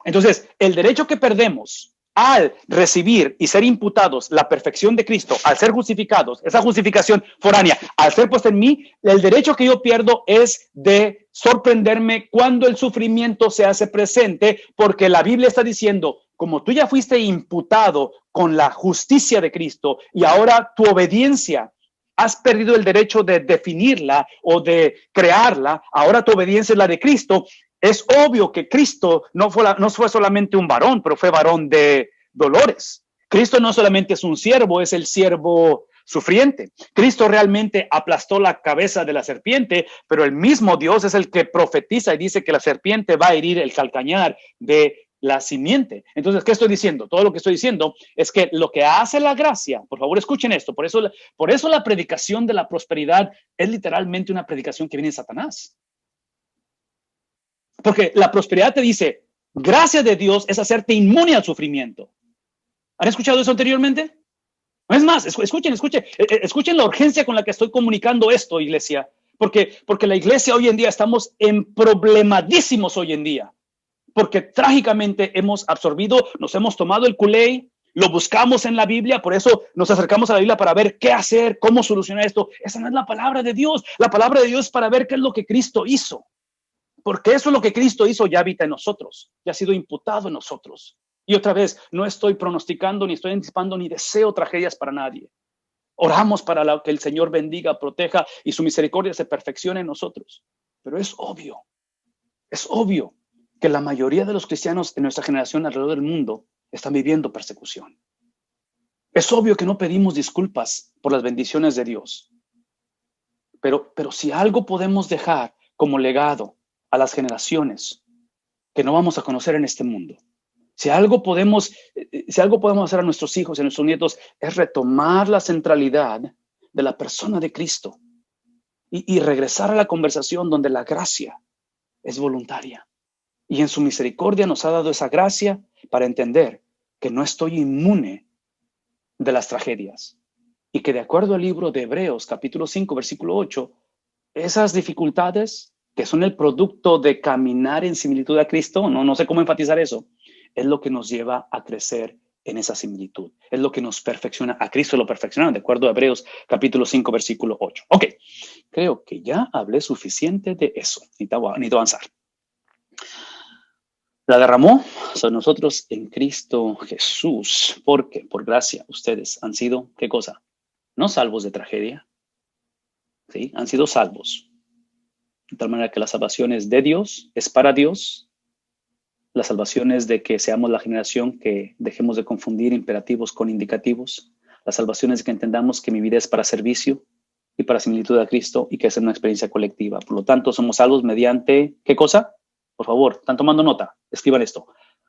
Entonces, el derecho que perdemos al recibir y ser imputados la perfección de Cristo, al ser justificados, esa justificación foránea, al ser puesta en mí, el derecho que yo pierdo es de sorprenderme cuando el sufrimiento se hace presente, porque la Biblia está diciendo, como tú ya fuiste imputado con la justicia de Cristo y ahora tu obediencia, has perdido el derecho de definirla o de crearla, ahora tu obediencia es la de Cristo. Es obvio que Cristo no fue solamente un varón, pero fue varón de dolores. Cristo no solamente es un siervo, es el siervo sufriente. Cristo realmente aplastó la cabeza de la serpiente, pero el mismo Dios es el que profetiza y dice que la serpiente va a herir el calcañar de la simiente. Entonces, ¿qué estoy diciendo? Todo lo que estoy diciendo es que lo que hace la gracia, por favor escuchen esto, por eso la predicación de la prosperidad es literalmente una predicación que viene de Satanás. Porque la prosperidad te dice, gracia de Dios es hacerte inmune al sufrimiento. ¿Han escuchado eso anteriormente? Es más, escuchen la urgencia con la que estoy comunicando esto, iglesia. Porque la iglesia hoy en día estamos problemadísimos hoy en día. Porque trágicamente hemos absorbido, nos hemos tomado el culé, lo buscamos en la Biblia, por eso nos acercamos a la Biblia para ver qué hacer, cómo solucionar esto. Esa no es la palabra de Dios. La palabra de Dios es para ver qué es lo que Cristo hizo. Porque eso es lo que Cristo hizo, ya habita en nosotros, ya ha sido imputado en nosotros. Y otra vez, no estoy pronosticando, ni estoy anticipando, ni deseo tragedias para nadie. Oramos para que el Señor bendiga, proteja y su misericordia se perfeccione en nosotros. Pero es obvio que la mayoría de los cristianos en nuestra generación alrededor del mundo están viviendo persecución. Es obvio que no pedimos disculpas por las bendiciones de Dios. Pero si algo podemos dejar como legado a las generaciones que no vamos a conocer en este mundo, si algo podemos hacer a nuestros hijos y a nuestros nietos, es retomar la centralidad de la persona de Cristo y regresar a la conversación donde la gracia es voluntaria. Y en su misericordia nos ha dado esa gracia para entender que no estoy inmune de las tragedias. Y que de acuerdo al libro de Hebreos, capítulo 5, versículo 8, esas dificultades que son el producto de caminar en similitud a Cristo, no sé cómo enfatizar eso, es lo que nos lleva a crecer en esa similitud. Es lo que nos perfecciona. A Cristo lo perfecciona, de acuerdo a Hebreos, capítulo 5, versículo 8. Ok, creo que ya hablé suficiente de eso. Necesito avanzar. La derramó sobre nosotros en Cristo Jesús, porque por gracia ustedes han sido, ¿qué cosa? No salvos de tragedia, ¿sí? Han sido salvos. De tal manera que la salvación es de Dios, es para Dios. La salvación es de que seamos la generación que dejemos de confundir imperativos con indicativos. La salvación es de que entendamos que mi vida es para servicio y para similitud a Cristo y que es una experiencia colectiva. Por lo tanto, somos salvos mediante, ¿qué cosa? Por favor, ¿están tomando nota? Escriban esto.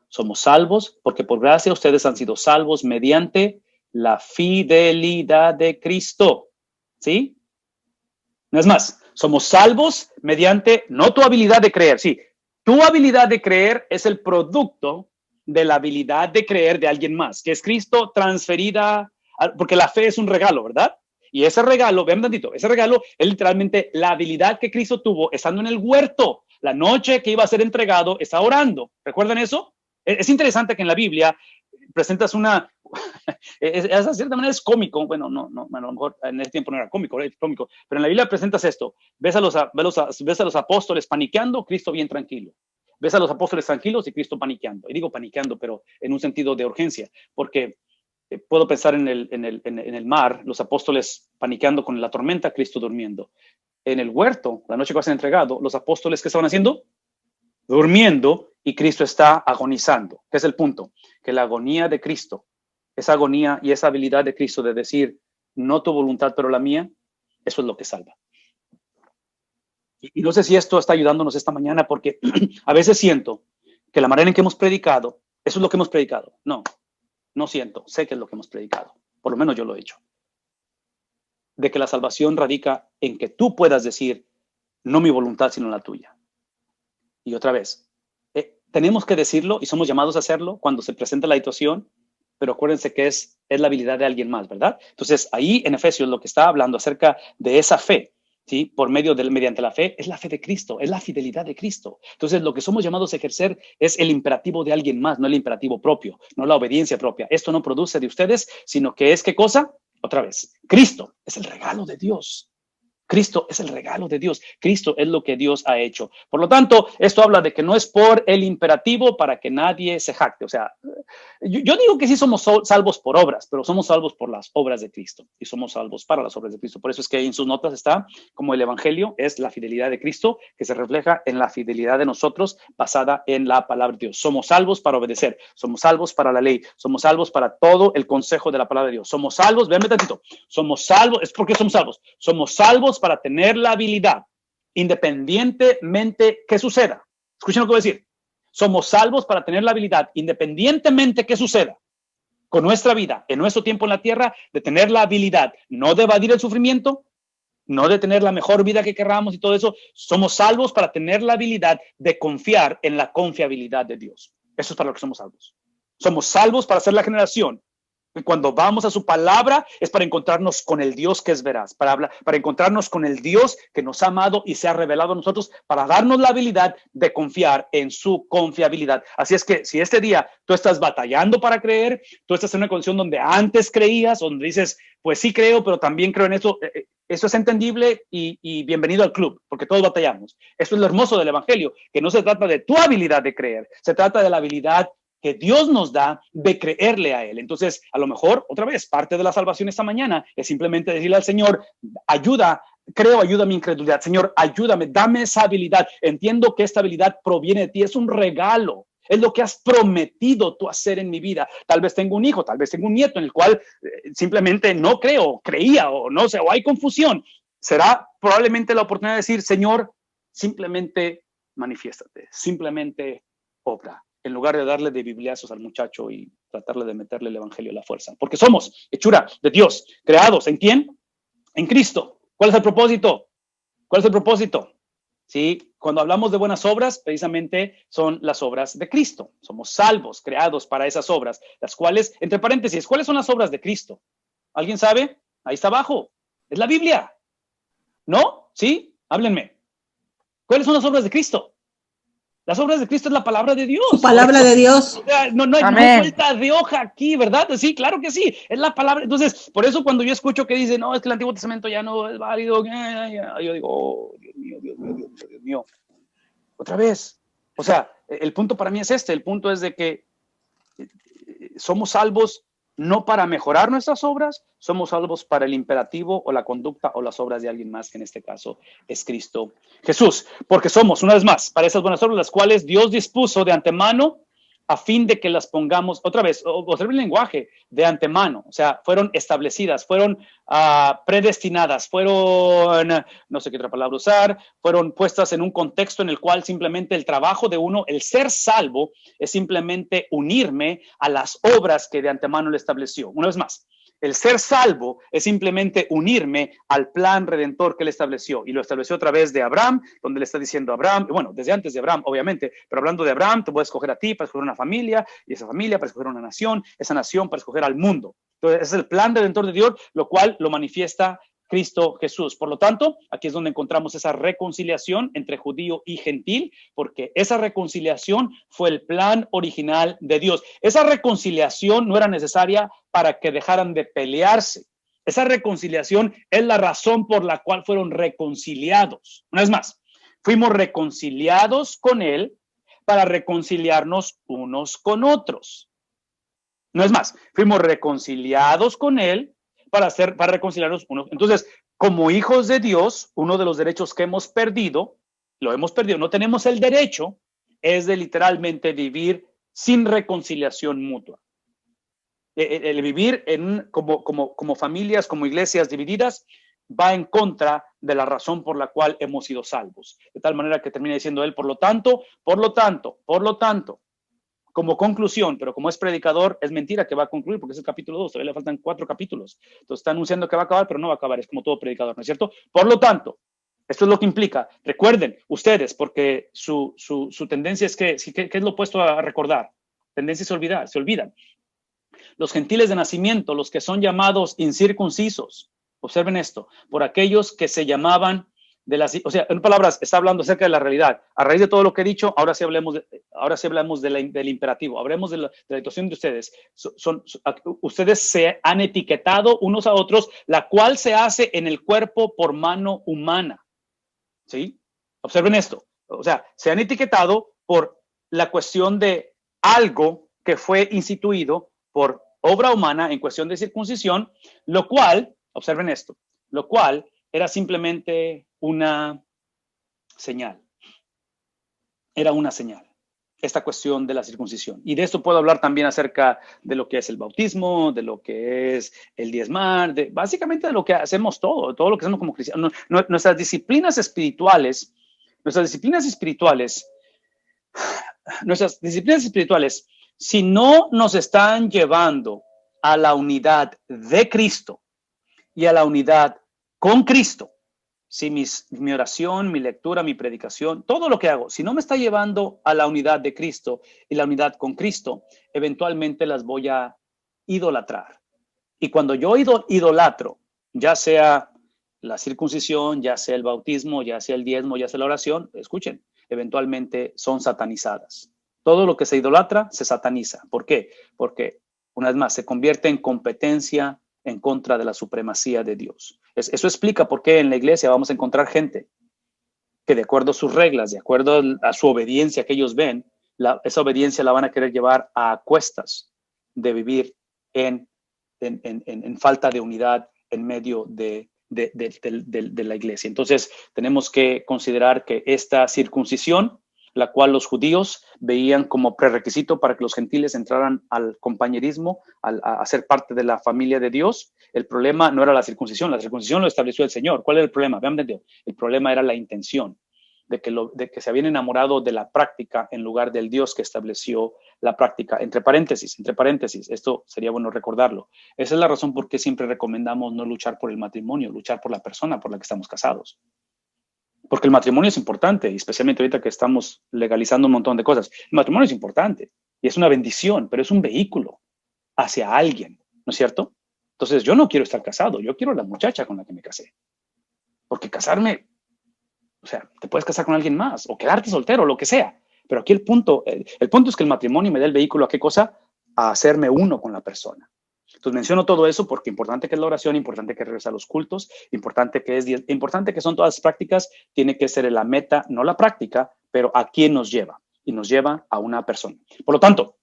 Somos salvos porque por gracia ustedes han sido salvos mediante la fidelidad de Cristo. ¿Sí? No es más, somos salvos mediante, no tu habilidad de creer, sí, tu habilidad de creer es el producto de la habilidad de creer de alguien más, que es Cristo transferida, porque la fe es un regalo, ¿verdad? Y ese regalo, vean tantito, ese regalo es literalmente la habilidad que Cristo tuvo estando en el huerto, la noche que iba a ser entregado, está orando. ¿Recuerdan eso? Es interesante que en la Biblia presentas una... de cierta manera es cómico, bueno, a lo mejor en ese tiempo no era cómico, pero en la Biblia presentas esto, ves a los apóstoles paniqueando, Cristo bien tranquilo, ves a los apóstoles tranquilos y Cristo paniqueando, y digo paniqueando, pero en un sentido de urgencia, porque puedo pensar en el mar, los apóstoles paniqueando con la tormenta, Cristo durmiendo. En el huerto, la noche que va a ser entregado, los apóstoles, ¿qué estaban haciendo? Durmiendo, y Cristo está agonizando. ¿Qué es el punto? Que la agonía de Cristo, esa agonía y esa habilidad de Cristo de decir, no tu voluntad, pero la mía, eso es lo que salva. Y no sé si esto está ayudándonos esta mañana, porque a veces siento que la manera en que hemos predicado, eso es lo que hemos predicado. No siento, sé que es lo que hemos predicado. Por lo menos yo lo he hecho. De que la salvación radica en que tú puedas decir, no mi voluntad, sino la tuya. Y otra vez, tenemos que decirlo y somos llamados a hacerlo cuando se presenta la situación, pero acuérdense que es la habilidad de alguien más, ¿verdad? Entonces, ahí en Efesios lo que está hablando acerca de esa fe, ¿sí? Por medio mediante la fe, es la fe de Cristo, es la fidelidad de Cristo. Entonces, lo que somos llamados a ejercer es el imperativo de alguien más, no el imperativo propio, no la obediencia propia. Esto no produce de ustedes, sino que es, ¿qué cosa? Otra vez, Cristo es el regalo de Dios. Cristo es el regalo de Dios. Cristo es lo que Dios ha hecho. Por lo tanto, esto habla de que no es por el imperativo para que nadie se jacte. O sea, yo digo que sí somos salvos por obras, pero somos salvos por las obras de Cristo y somos salvos para las obras de Cristo. Por eso es que en sus notas está como el evangelio es la fidelidad de Cristo que se refleja en la fidelidad de nosotros basada en la palabra de Dios. Somos salvos para obedecer, somos salvos para la ley, somos salvos para todo el consejo de la palabra de Dios. Somos salvos, véanme tantito, somos salvos, es porque somos salvos. Somos salvos para tener la habilidad, independientemente que suceda. Escuchen lo que voy a decir. Somos salvos para tener la habilidad, independientemente que suceda con nuestra vida, en nuestro tiempo en la tierra, de tener la habilidad, no de evadir el sufrimiento, no de tener la mejor vida que queramos y todo eso. Somos salvos para tener la habilidad de confiar en la confiabilidad de Dios. Eso es para lo que somos salvos. Somos salvos para ser la generación que cuando vamos a su palabra es para encontrarnos con el Dios que es veraz, para encontrarnos con el Dios que nos ha amado y se ha revelado a nosotros, para darnos la habilidad de confiar en su confiabilidad. Así es que si este día tú estás batallando para creer, tú estás en una condición donde antes creías, donde dices, pues sí creo, pero también creo en eso, eso es entendible y bienvenido al club, porque todos batallamos. Eso es lo hermoso del evangelio, que no se trata de tu habilidad de creer, se trata de la habilidad que Dios nos da de creerle a Él. Entonces, a lo mejor, otra vez, parte de la salvación esta mañana es simplemente decirle al Señor, ayuda mi incredulidad. Señor, ayúdame, dame esa habilidad. Entiendo que esta habilidad proviene de ti, es un regalo. Es lo que has prometido tú hacer en mi vida. Tal vez tengo un hijo, tal vez tengo un nieto en el cual simplemente no creo, creía o no sé, o hay confusión. Será probablemente la oportunidad de decir, Señor, simplemente manifiéstate, simplemente obra, en lugar de darle de bibliazos al muchacho y tratarle de meterle el evangelio a la fuerza. Porque somos hechura de Dios, creados, ¿en quién? En Cristo. ¿Cuál es el propósito? ¿Cuál es el propósito? Sí, cuando hablamos de buenas obras, precisamente son las obras de Cristo. Somos salvos, creados para esas obras, las cuales, entre paréntesis, ¿cuáles son las obras de Cristo? ¿Alguien sabe? Ahí está abajo. Es la Biblia. ¿No? ¿Sí? Háblenme. ¿Cuáles son las obras de Cristo? Las obras de Cristo es la palabra de Dios. Su palabra de Dios. No hay vuelta de hoja aquí, ¿verdad? Sí, claro que sí. Es la palabra. Entonces, por eso cuando yo escucho que dice, no, es que el Antiguo Testamento ya no es válido, yo digo, oh, Dios mío. Otra vez. O sea, el punto para mí es este. El punto es de que somos salvos no para mejorar nuestras obras, somos salvos para el imperativo o la conducta o las obras de alguien más, que en este caso es Cristo Jesús. Porque somos, una vez más, para esas buenas obras, las cuales Dios dispuso de antemano a fin de que las pongamos, otra vez, observen el lenguaje, de antemano, o sea, fueron establecidas, fueron predestinadas, fueron, no sé qué otra palabra usar, fueron puestas en un contexto en el cual simplemente el trabajo de uno, el ser salvo, es simplemente unirme a las obras que de antemano le estableció. Una vez más, el ser salvo es simplemente unirme al plan redentor que él estableció, y lo estableció a través de Abraham, donde le está diciendo a Abraham, bueno, desde antes de Abraham, obviamente, pero hablando de Abraham, te voy a escoger a ti para escoger una familia, y esa familia para escoger una nación, esa nación para escoger al mundo. Entonces, ese es el plan redentor de Dios, lo cual lo manifiesta Cristo Jesús. Por lo tanto, aquí es donde encontramos esa reconciliación entre judío y gentil, porque esa reconciliación fue el plan original de Dios. Esa reconciliación no era necesaria para que dejaran de pelearse. Esa reconciliación es la razón por la cual fueron reconciliados. Una vez más, fuimos reconciliados con Él para reconciliarnos unos con otros. No es más, fuimos reconciliados con Él para reconciliarnos unos. Entonces, como hijos de Dios, uno de los derechos que hemos perdido, no tenemos el derecho, es de literalmente vivir sin reconciliación mutua. El vivir como familias, como iglesias divididas, va en contra de la razón por la cual hemos sido salvos. De tal manera que termina diciendo él, por lo tanto, como conclusión, pero como es predicador, es mentira que va a concluir, porque es el capítulo 2, todavía le faltan 4 capítulos. Entonces está anunciando que va a acabar, pero no va a acabar, es como todo predicador, ¿no es cierto? Por lo tanto, esto es lo que implica. Recuerden, ustedes, porque su tendencia es que es lo opuesto a recordar. Tendencia es se olvidan. Los gentiles de nacimiento, los que son llamados incircuncisos, observen esto, por aquellos que se llamaban o sea, en palabras, está hablando acerca de la realidad. A raíz de todo lo que he dicho, ahora sí hablamos del imperativo. Hablemos de la situación de ustedes. Ustedes se han etiquetado unos a otros, la cual se hace en el cuerpo por mano humana. ¿Sí? Observen esto. O sea, se han etiquetado por la cuestión de algo que fue instituido por obra humana en cuestión de circuncisión, lo cual, observen esto, lo cual era simplemente una señal. Era una señal, esta cuestión de la circuncisión. Y de esto puedo hablar también acerca de lo que es el bautismo, de lo que es el diezmar, básicamente de lo que hacemos todo lo que hacemos como cristianos. Nuestras disciplinas espirituales, si no nos están llevando a la unidad de Cristo y a la unidad con Cristo, si mi oración, mi lectura, mi predicación, todo lo que hago, si no me está llevando a la unidad de Cristo y la unidad con Cristo, eventualmente las voy a idolatrar. Y cuando yo idolatro, ya sea la circuncisión, ya sea el bautismo, ya sea el diezmo, ya sea la oración, escuchen, eventualmente son satanizadas. Todo lo que se idolatra se sataniza. ¿Por qué? Porque, una vez más, se convierte en competencia en contra de la supremacía de Dios. Eso explica por qué en la iglesia vamos a encontrar gente que, de acuerdo a sus reglas, de acuerdo a su obediencia que ellos ven, esa obediencia la van a querer llevar a cuestas de vivir en falta de unidad en medio de la iglesia. Entonces, tenemos que considerar que esta circuncisión, la cual los judíos veían como prerequisito para que los gentiles entraran al compañerismo, a ser parte de la familia de Dios. El problema no era la circuncisión lo estableció el Señor. ¿Cuál era el problema? Vean, el problema era la intención, de que se habían enamorado de la práctica en lugar del Dios que estableció la práctica. Entre paréntesis, esto sería bueno recordarlo. Esa es la razón por qué siempre recomendamos no luchar por el matrimonio, luchar por la persona por la que estamos casados. Porque el matrimonio es importante, y especialmente ahorita que estamos legalizando un montón de cosas. El matrimonio es importante y es una bendición, pero es un vehículo hacia alguien, ¿no es cierto? Entonces, yo no quiero estar casado, yo quiero la muchacha con la que me casé. Porque casarme, o sea, te puedes casar con alguien más o quedarte soltero, lo que sea. Pero aquí el punto es que el matrimonio me da el vehículo ¿a qué cosa? A hacerme uno con la persona. Entonces menciono todo eso porque importante que es la oración, importante que regresa a los cultos, importante que son todas las prácticas, tiene que ser la meta, no la práctica, pero a quién nos lleva, y nos lleva a una persona. Por lo tanto,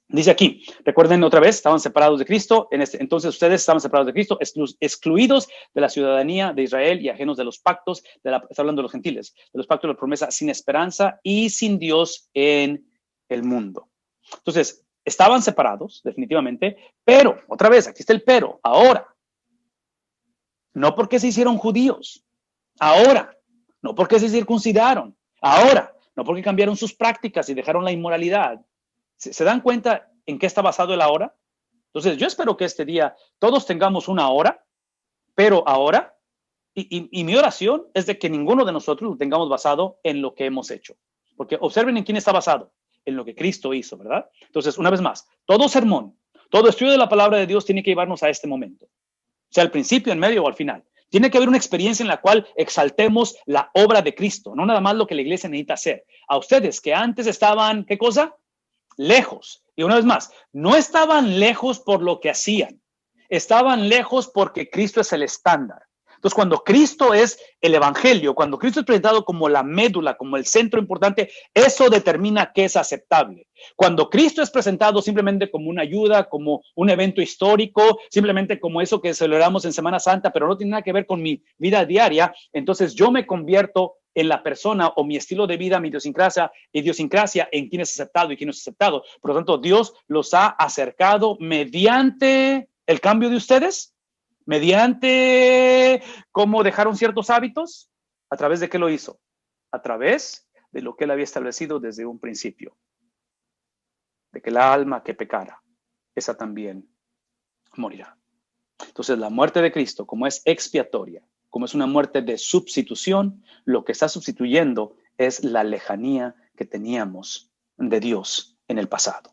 dice aquí, recuerden otra vez, estaban separados de Cristo, entonces ustedes estaban separados de Cristo, excluidos de la ciudadanía de Israel y ajenos de los pactos, está hablando de los gentiles, de los pactos de la promesa, sin esperanza y sin Dios en el mundo. Entonces, estaban separados, definitivamente, pero, otra vez, aquí está el pero, ahora, no porque se hicieron judíos, ahora, no porque se circuncidaron, ahora, no porque cambiaron sus prácticas y dejaron la inmoralidad. ¿Se dan cuenta en qué está basado el ahora? Entonces, yo espero que este día todos tengamos una hora, pero ahora, y mi oración es de que ninguno de nosotros lo tengamos basado en lo que hemos hecho. Porque observen en quién está basado, en lo que Cristo hizo, ¿verdad? Entonces, una vez más, todo sermón, todo estudio de la palabra de Dios tiene que llevarnos a este momento. O sea, al principio, en medio o al final. Tiene que haber una experiencia en la cual exaltemos la obra de Cristo, no nada más lo que la iglesia necesita hacer. A ustedes que antes estaban, ¿qué cosa? Lejos. Y una vez más, no estaban lejos por lo que hacían, estaban lejos porque Cristo es el estándar. Entonces, cuando Cristo es el evangelio, cuando Cristo es presentado como la médula, como el centro importante, eso determina qué es aceptable. Cuando Cristo es presentado simplemente como una ayuda, como un evento histórico, simplemente como eso que celebramos en Semana Santa, pero no tiene nada que ver con mi vida diaria, entonces yo me convierto en la persona o mi estilo de vida, mi idiosincrasia en quién es aceptado y quién no es aceptado. Por lo tanto, Dios los ha acercado mediante el cambio de ustedes, mediante cómo dejaron ciertos hábitos. ¿A través de qué lo hizo? A través de lo que él había establecido desde un principio, de que la alma que pecara, esa también morirá. Entonces, la muerte de Cristo, como es expiatoria, como es una muerte de sustitución, lo que está sustituyendo es la lejanía que teníamos de Dios en el pasado.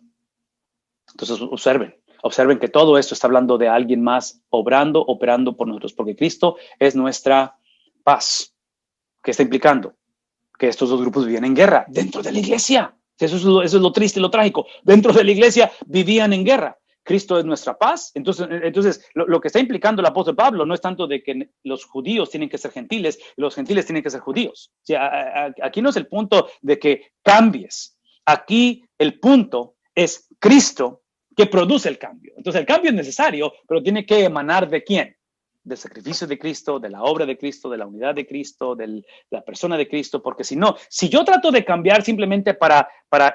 Entonces, observen que todo esto está hablando de alguien más operando por nosotros, porque Cristo es nuestra paz. ¿Ok? ¿Qué está implicando? Que estos dos grupos vivían en guerra dentro de la iglesia. Eso es lo triste y lo trágico. Dentro de la iglesia vivían en guerra. Cristo es nuestra paz. Entonces lo que está implicando el apóstol Pablo no es tanto de que los judíos tienen que ser gentiles y los gentiles tienen que ser judíos. O sea, aquí no es el punto de que cambies. Aquí el punto es Cristo que produce el cambio. Entonces el cambio es necesario, pero tiene que emanar ¿de quién? Del sacrificio de Cristo, de la obra de Cristo, de la unidad de Cristo, de la persona de Cristo, porque si no, si yo trato de cambiar simplemente para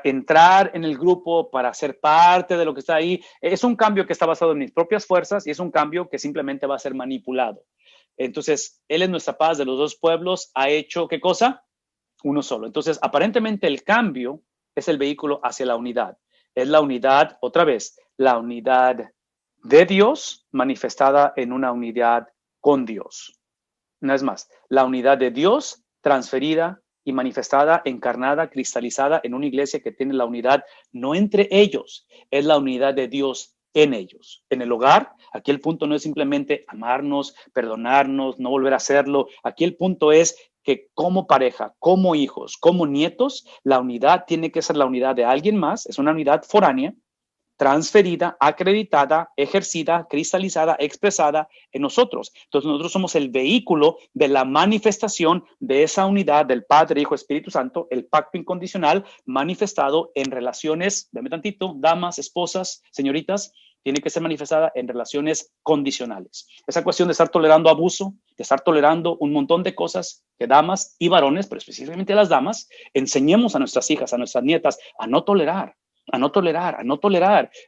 entrar en el grupo, para ser parte de lo que está ahí, es un cambio que está basado en mis propias fuerzas y es un cambio que simplemente va a ser manipulado. Entonces, Él es nuestra paz de los dos pueblos, ha hecho, ¿qué cosa? Uno solo. Entonces, aparentemente el cambio es el vehículo hacia la unidad. Es la unidad, otra vez, la unidad de Dios manifestada en una unidad con Dios. Una vez más, la unidad de Dios transferida y manifestada, encarnada, cristalizada en una iglesia que tiene la unidad no entre ellos, es la unidad de Dios en ellos. En el hogar, aquí el punto no es simplemente amarnos, perdonarnos, no volver a hacerlo. Aquí el punto es que como pareja, como hijos, como nietos, la unidad tiene que ser la unidad de alguien más, es una unidad foránea, transferida, acreditada, ejercida, cristalizada, expresada en nosotros. Entonces nosotros somos el vehículo de la manifestación de esa unidad del Padre, Hijo, Espíritu Santo, el pacto incondicional manifestado en relaciones, dame tantito, damas, esposas, señoritas, tiene que ser manifestada en relaciones condicionales. Esa cuestión de estar tolerando abuso, de estar tolerando un montón de cosas que damas y varones, pero específicamente las damas, enseñemos a nuestras hijas, a nuestras nietas a no tolerar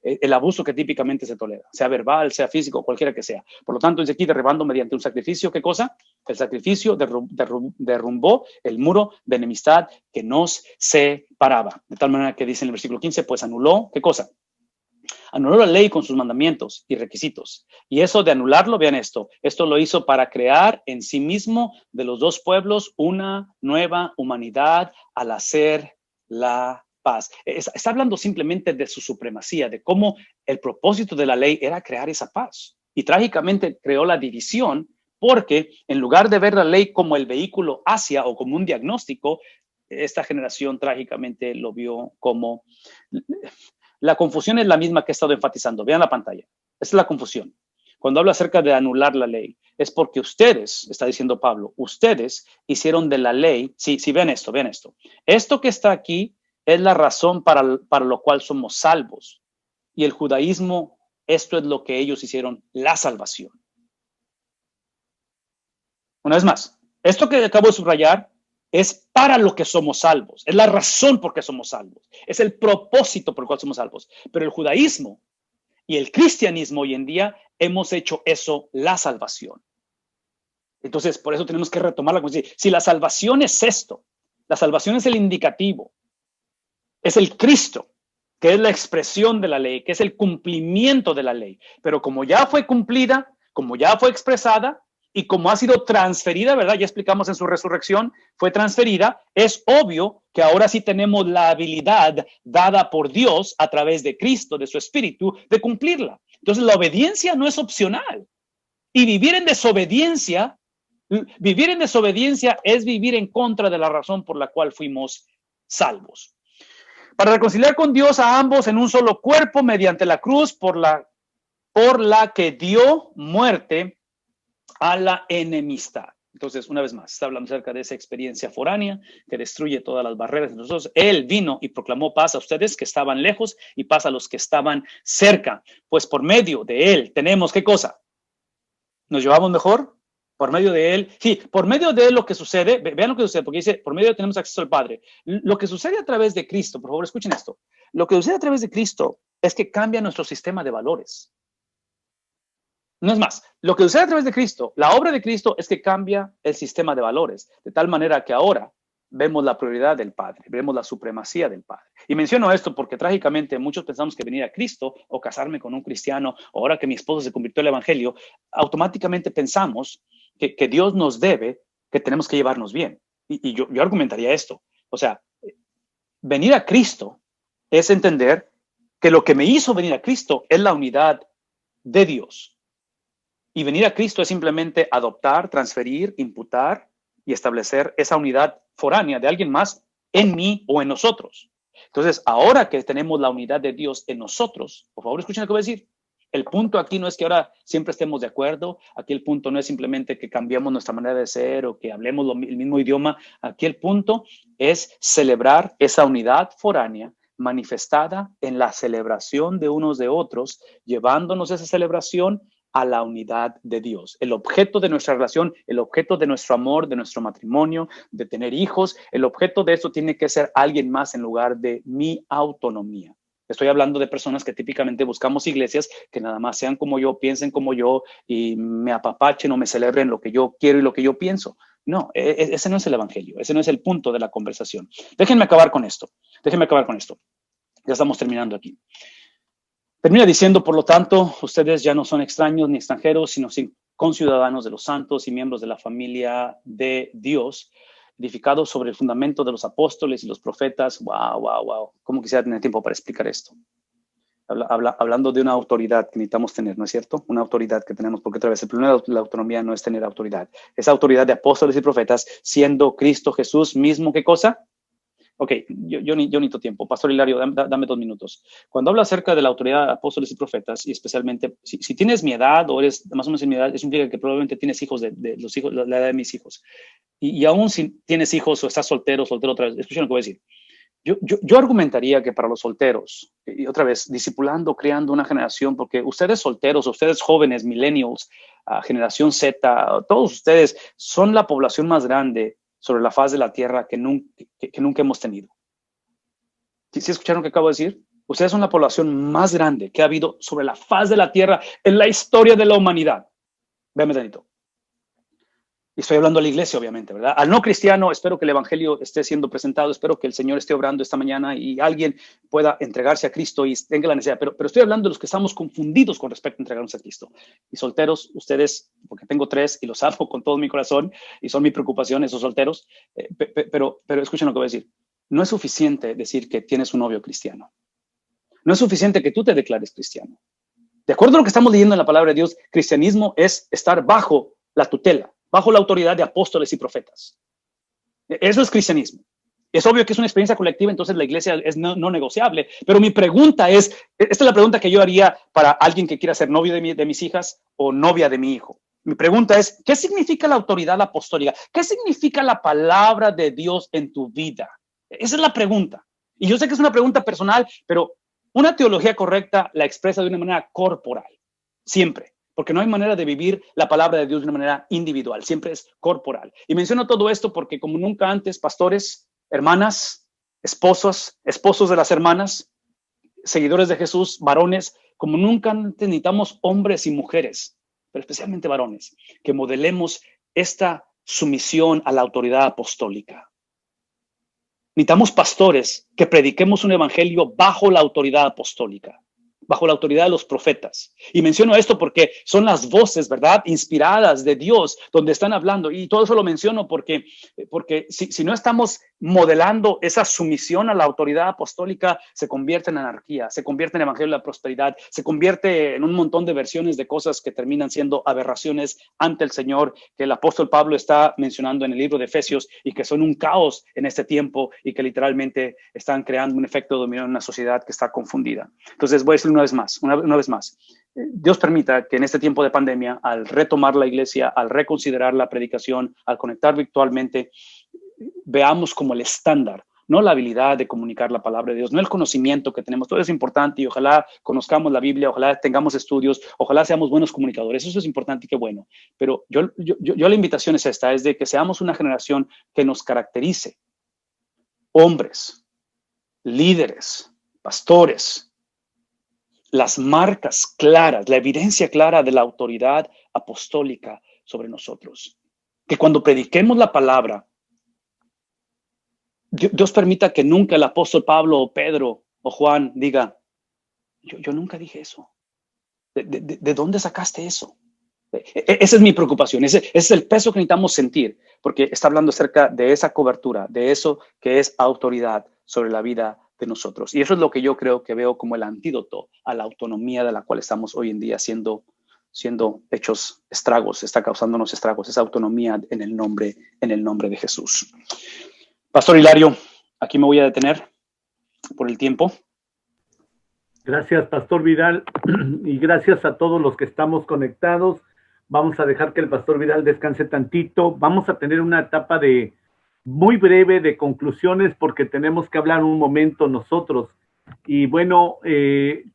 el abuso que típicamente se tolera, sea verbal, sea físico, cualquiera que sea. Por lo tanto, desde aquí derribando mediante un sacrificio, ¿qué cosa? El sacrificio derrumbó el muro de enemistad que nos separaba. De tal manera que dice en el versículo 15, pues anuló, ¿qué cosa? Anuló la ley con sus mandamientos y requisitos. Y eso de anularlo, vean esto lo hizo para crear en sí mismo de los dos pueblos una nueva humanidad al hacer la paz. Está hablando simplemente de su supremacía, de cómo el propósito de la ley era crear esa paz. Y trágicamente creó la división porque en lugar de ver la ley como el vehículo hacia o como un diagnóstico, esta generación trágicamente lo vio como... La confusión es la misma que he estado enfatizando. Vean la pantalla. Esa es la confusión. Cuando habla acerca de anular la ley, es porque ustedes, está diciendo Pablo, ustedes hicieron de la ley, sí, vean esto. Esto que está aquí es la razón para lo cual somos salvos. Y el judaísmo, esto es lo que ellos hicieron, la salvación. Una vez más, esto que acabo de subrayar es para lo que somos salvos. Es la razón por qué somos salvos. Es el propósito por el cual somos salvos. Pero el judaísmo y el cristianismo hoy en día hemos hecho eso la salvación. Entonces, por eso tenemos que retomar la conciencia. Si la salvación es esto, la salvación es el indicativo, es el Cristo, que es la expresión de la ley, que es el cumplimiento de la ley. Pero como ya fue cumplida, como ya fue expresada y como ha sido transferida, ¿verdad? Ya explicamos en su resurrección, fue transferida. Es obvio que ahora sí tenemos la habilidad dada por Dios a través de Cristo, de su Espíritu, de cumplirla. Entonces la obediencia no es opcional. Y vivir en desobediencia es vivir en contra de la razón por la cual fuimos salvos. Para reconciliar con Dios a ambos en un solo cuerpo mediante la cruz por la que dio muerte a la enemistad. Entonces, una vez más, está hablando acerca de esa experiencia foránea que destruye todas las barreras de nosotros. Él vino y proclamó paz a ustedes que estaban lejos y paz a los que estaban cerca. Pues por medio de él tenemos, ¿qué cosa? ¿Nos llevamos mejor? Por medio de él. Sí, por medio de él lo que sucede, vean lo que sucede, porque dice, por medio de él tenemos acceso al Padre. Lo que sucede a través de Cristo, por favor, escuchen esto. Lo que sucede a través de Cristo es que cambia nuestro sistema de valores. No es más, lo que sucede a través de Cristo, la obra de Cristo es que cambia el sistema de valores, de tal manera que ahora vemos la prioridad del Padre, vemos la supremacía del Padre. Y menciono esto porque trágicamente muchos pensamos que venir a Cristo o casarme con un cristiano, o ahora que mi esposo se convirtió al Evangelio, automáticamente pensamos que Dios nos debe, que tenemos que llevarnos bien. Y yo argumentaría esto. O sea, venir a Cristo es entender que lo que me hizo venir a Cristo es la unidad de Dios. Y venir a Cristo es simplemente adoptar, transferir, imputar y establecer esa unidad foránea de alguien más en mí o en nosotros. Entonces, ahora que tenemos la unidad de Dios en nosotros, por favor, escuchen lo que voy a decir. El punto aquí no es que ahora siempre estemos de acuerdo. Aquí el punto no es simplemente que cambiemos nuestra manera de ser o que hablemos el mismo idioma. Aquí el punto es celebrar esa unidad foránea manifestada en la celebración de unos de otros, llevándonos esa celebración a la unidad de Dios. El objeto de nuestra relación, el objeto de nuestro amor, de nuestro matrimonio, de tener hijos, el objeto de eso tiene que ser alguien más en lugar de mi autonomía. Estoy hablando de personas que típicamente buscamos iglesias que nada más sean como yo, piensen como yo y me apapachen o me celebren lo que yo quiero y lo que yo pienso. No, ese no es el evangelio, ese no es el punto de la conversación. Déjenme acabar con esto. Ya estamos terminando aquí. Termina diciendo, por lo tanto, ustedes ya no son extraños ni extranjeros, sino conciudadanos de los santos y miembros de la familia de Dios, edificados sobre el fundamento de los apóstoles y los profetas. Wow. ¿Cómo quisiera tener tiempo para explicar esto? Hablando de una autoridad que necesitamos tener, ¿no es cierto? Una autoridad que tenemos, porque otra vez el problema de la autonomía no es tener autoridad. Esa autoridad de apóstoles y profetas, siendo Cristo Jesús mismo, ¿qué cosa? Ok, yo necesito tiempo. Pastor Hilario, dame 2 minutos. Cuando hablo acerca de la autoridad de apóstoles y profetas, y especialmente, si tienes mi edad o eres más o menos en mi edad, eso implica que probablemente tienes hijos de los hijos, la edad de mis hijos. Y aún si tienes hijos o estás soltero otra vez, escuchen lo que voy a decir. Yo argumentaría que para los solteros, y otra vez, discipulando, creando una generación, porque ustedes solteros, ustedes jóvenes, millennials, generación Z, todos ustedes son la población más grande sobre la faz de la tierra que nunca hemos tenido. ¿Sí escucharon lo que acabo de decir? Ustedes son la población más grande que ha habido sobre la faz de la tierra en la historia de la humanidad. Véanme tantito. Y estoy hablando a la iglesia, obviamente, ¿verdad? Al no cristiano, espero que el evangelio esté siendo presentado, espero que el Señor esté obrando esta mañana y alguien pueda entregarse a Cristo y tenga la necesidad. Pero estoy hablando de los que estamos confundidos con respecto a entregarnos a Cristo. Y solteros, ustedes, porque tengo 3 y los amo con todo mi corazón y son mi preocupación esos solteros, pero escuchen lo que voy a decir. No es suficiente decir que tienes un novio cristiano. No es suficiente que tú te declares cristiano. De acuerdo a lo que estamos leyendo en la palabra de Dios, cristianismo es estar bajo la tutela, bajo la autoridad de apóstoles y profetas. Eso es cristianismo. Es obvio que es una experiencia colectiva, entonces la iglesia es no negociable. Pero mi pregunta es, esta es la pregunta que yo haría para alguien que quiera ser novio de mis hijas o novia de mi hijo. Mi pregunta es, ¿qué significa la autoridad apostólica? ¿Qué significa la palabra de Dios en tu vida? Esa es la pregunta. Y yo sé que es una pregunta personal, pero una teología correcta la expresa de una manera corporal, siempre. Porque no hay manera de vivir la palabra de Dios de una manera individual, siempre es corporal. Y menciono todo esto porque como nunca antes, pastores, hermanas, esposos de las hermanas, seguidores de Jesús, varones, como nunca antes necesitamos hombres y mujeres, pero especialmente varones, que modelemos esta sumisión a la autoridad apostólica. Necesitamos pastores que prediquemos un evangelio bajo la autoridad apostólica, bajo la autoridad de los profetas. Y menciono esto porque son las voces, ¿verdad?, inspiradas de Dios, donde están hablando. Y todo eso lo menciono porque si no estamos modelando esa sumisión a la autoridad apostólica, se convierte en anarquía, se convierte en evangelio de la prosperidad, se convierte en un montón de versiones de cosas que terminan siendo aberraciones ante el Señor, que el apóstol Pablo está mencionando en el libro de Efesios y que son un caos en este tiempo y que literalmente están creando un efecto de dominio en una sociedad que está confundida. Entonces voy a decir una vez más, Dios permita que en este tiempo de pandemia, al retomar la iglesia, al reconsiderar la predicación, al conectar virtualmente, veamos como el estándar, no la habilidad de comunicar la palabra de Dios, no el conocimiento que tenemos. Todo es importante y ojalá conozcamos la Biblia, ojalá tengamos estudios, ojalá seamos buenos comunicadores. Eso es importante y qué bueno. Pero yo la invitación es esta, es de que seamos una generación que nos caracterice. Hombres, líderes, pastores, las marcas claras, la evidencia clara de la autoridad apostólica sobre nosotros. Que cuando prediquemos la palabra, Dios permita que nunca el apóstol Pablo o Pedro o Juan diga, yo nunca dije eso. ¿De dónde sacaste eso? Esa es mi preocupación, ese es el peso que necesitamos sentir, porque está hablando acerca de esa cobertura, de eso que es autoridad sobre la vida de nosotros. Y eso es lo que yo creo que veo como el antídoto a la autonomía de la cual estamos hoy en día siendo siendo hechos estragos, está causándonos estragos, esa autonomía en el nombre de Jesús. Pastor Hilario, aquí me voy a detener por el tiempo. Gracias, Pastor Vidal, y gracias a todos los que estamos conectados. Vamos a dejar que el Pastor Vidal descanse tantito. Vamos a tener una etapa muy breve de conclusiones porque tenemos que hablar un momento nosotros. Y bueno,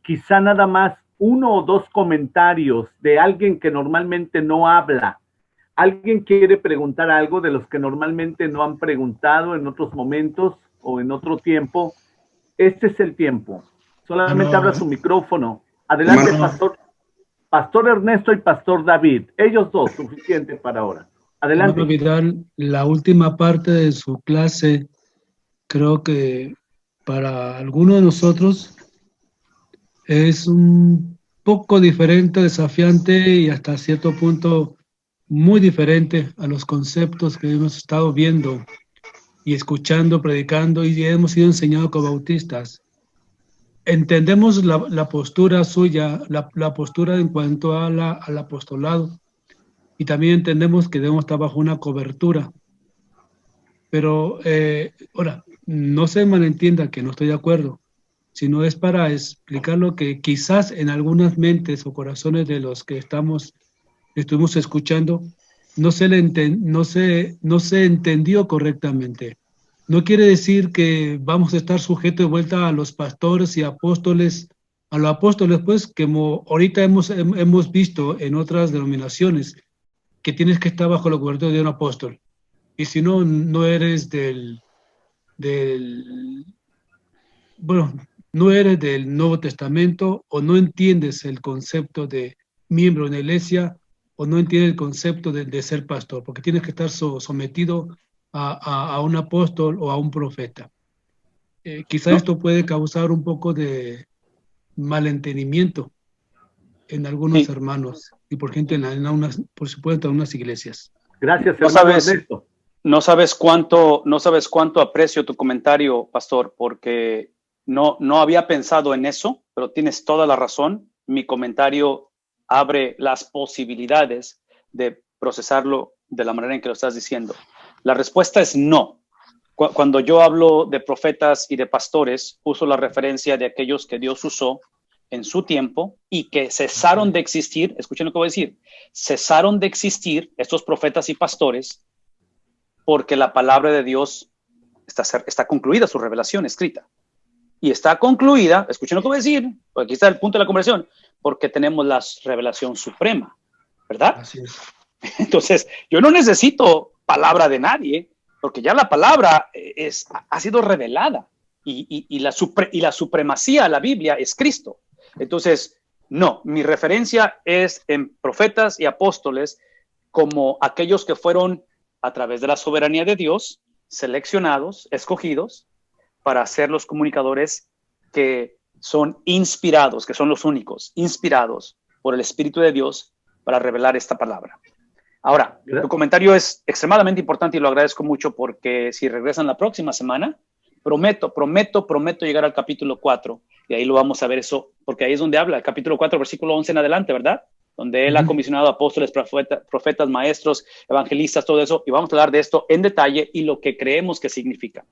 quizá nada más 1 o 2 comentarios de alguien que normalmente no habla. ¿Alguien quiere preguntar algo de los que normalmente no han preguntado en otros momentos o en otro tiempo? Este es el tiempo. Solamente abra su micrófono. Adelante, Pastor Ernesto y Pastor David. Ellos dos, suficiente para ahora. Adelante. Vidal, la última parte de su clase, creo que para algunos de nosotros es un poco diferente, desafiante y hasta cierto punto muy diferente a los conceptos que hemos estado viendo y escuchando, predicando y hemos sido enseñados como bautistas. Entendemos la postura suya, la postura en cuanto al apostolado, y también entendemos que debemos estar bajo una cobertura. Pero ahora, no se malentienda que no estoy de acuerdo, sino es para explicar lo que quizás en algunas mentes o corazones de los que estuvimos escuchando, no se entendió correctamente. No quiere decir que vamos a estar sujetos de vuelta a los pastores y apóstoles, a los apóstoles, pues, como ahorita hemos visto en otras denominaciones, que tienes que estar bajo la cobertura de un apóstol. Y si no, no eres no eres del Nuevo Testamento, o no entiendes el concepto de miembro de la iglesia, o no entiendes el concepto de ser pastor, porque tienes que estar sometido a un apóstol o a un profeta. Quizá esto puede causar un poco de malentendimiento en algunos hermanos y por gente por supuesto en unas iglesias. Gracias, hermano Ernesto. No sabes cuánto aprecio tu comentario, pastor, porque no había pensado en eso, pero tienes toda la razón. Mi comentario abre las posibilidades de procesarlo de la manera en que lo estás diciendo. La respuesta es no. Cuando yo hablo de profetas y de pastores, uso la referencia de aquellos que Dios usó en su tiempo y que cesaron de existir. Escuchen lo que voy a decir. Cesaron de existir estos profetas y pastores porque la palabra de Dios está concluida, su revelación escrita. Y está concluida, escuchen lo que voy a decir, porque aquí está el punto de la conversación, porque tenemos la revelación suprema, ¿verdad? Así es. Entonces, yo no necesito palabra de nadie, porque ya la palabra ha sido revelada y la supremacía de la Biblia es Cristo. Entonces, no, mi referencia es en profetas y apóstoles como aquellos que fueron a través de la soberanía de Dios, seleccionados, escogidos, para ser los comunicadores que son inspirados, que son los únicos, inspirados por el Espíritu de Dios para revelar esta palabra. Ahora, tu comentario es extremadamente importante y lo agradezco mucho porque si regresan la próxima semana, prometo llegar al capítulo 4 y ahí lo vamos a ver eso, porque ahí es donde habla, el capítulo 4, versículo 11 en adelante, ¿verdad? Donde él ha comisionado apóstoles, profetas, maestros, evangelistas, todo eso, y vamos a hablar de esto en detalle y lo que creemos que significa.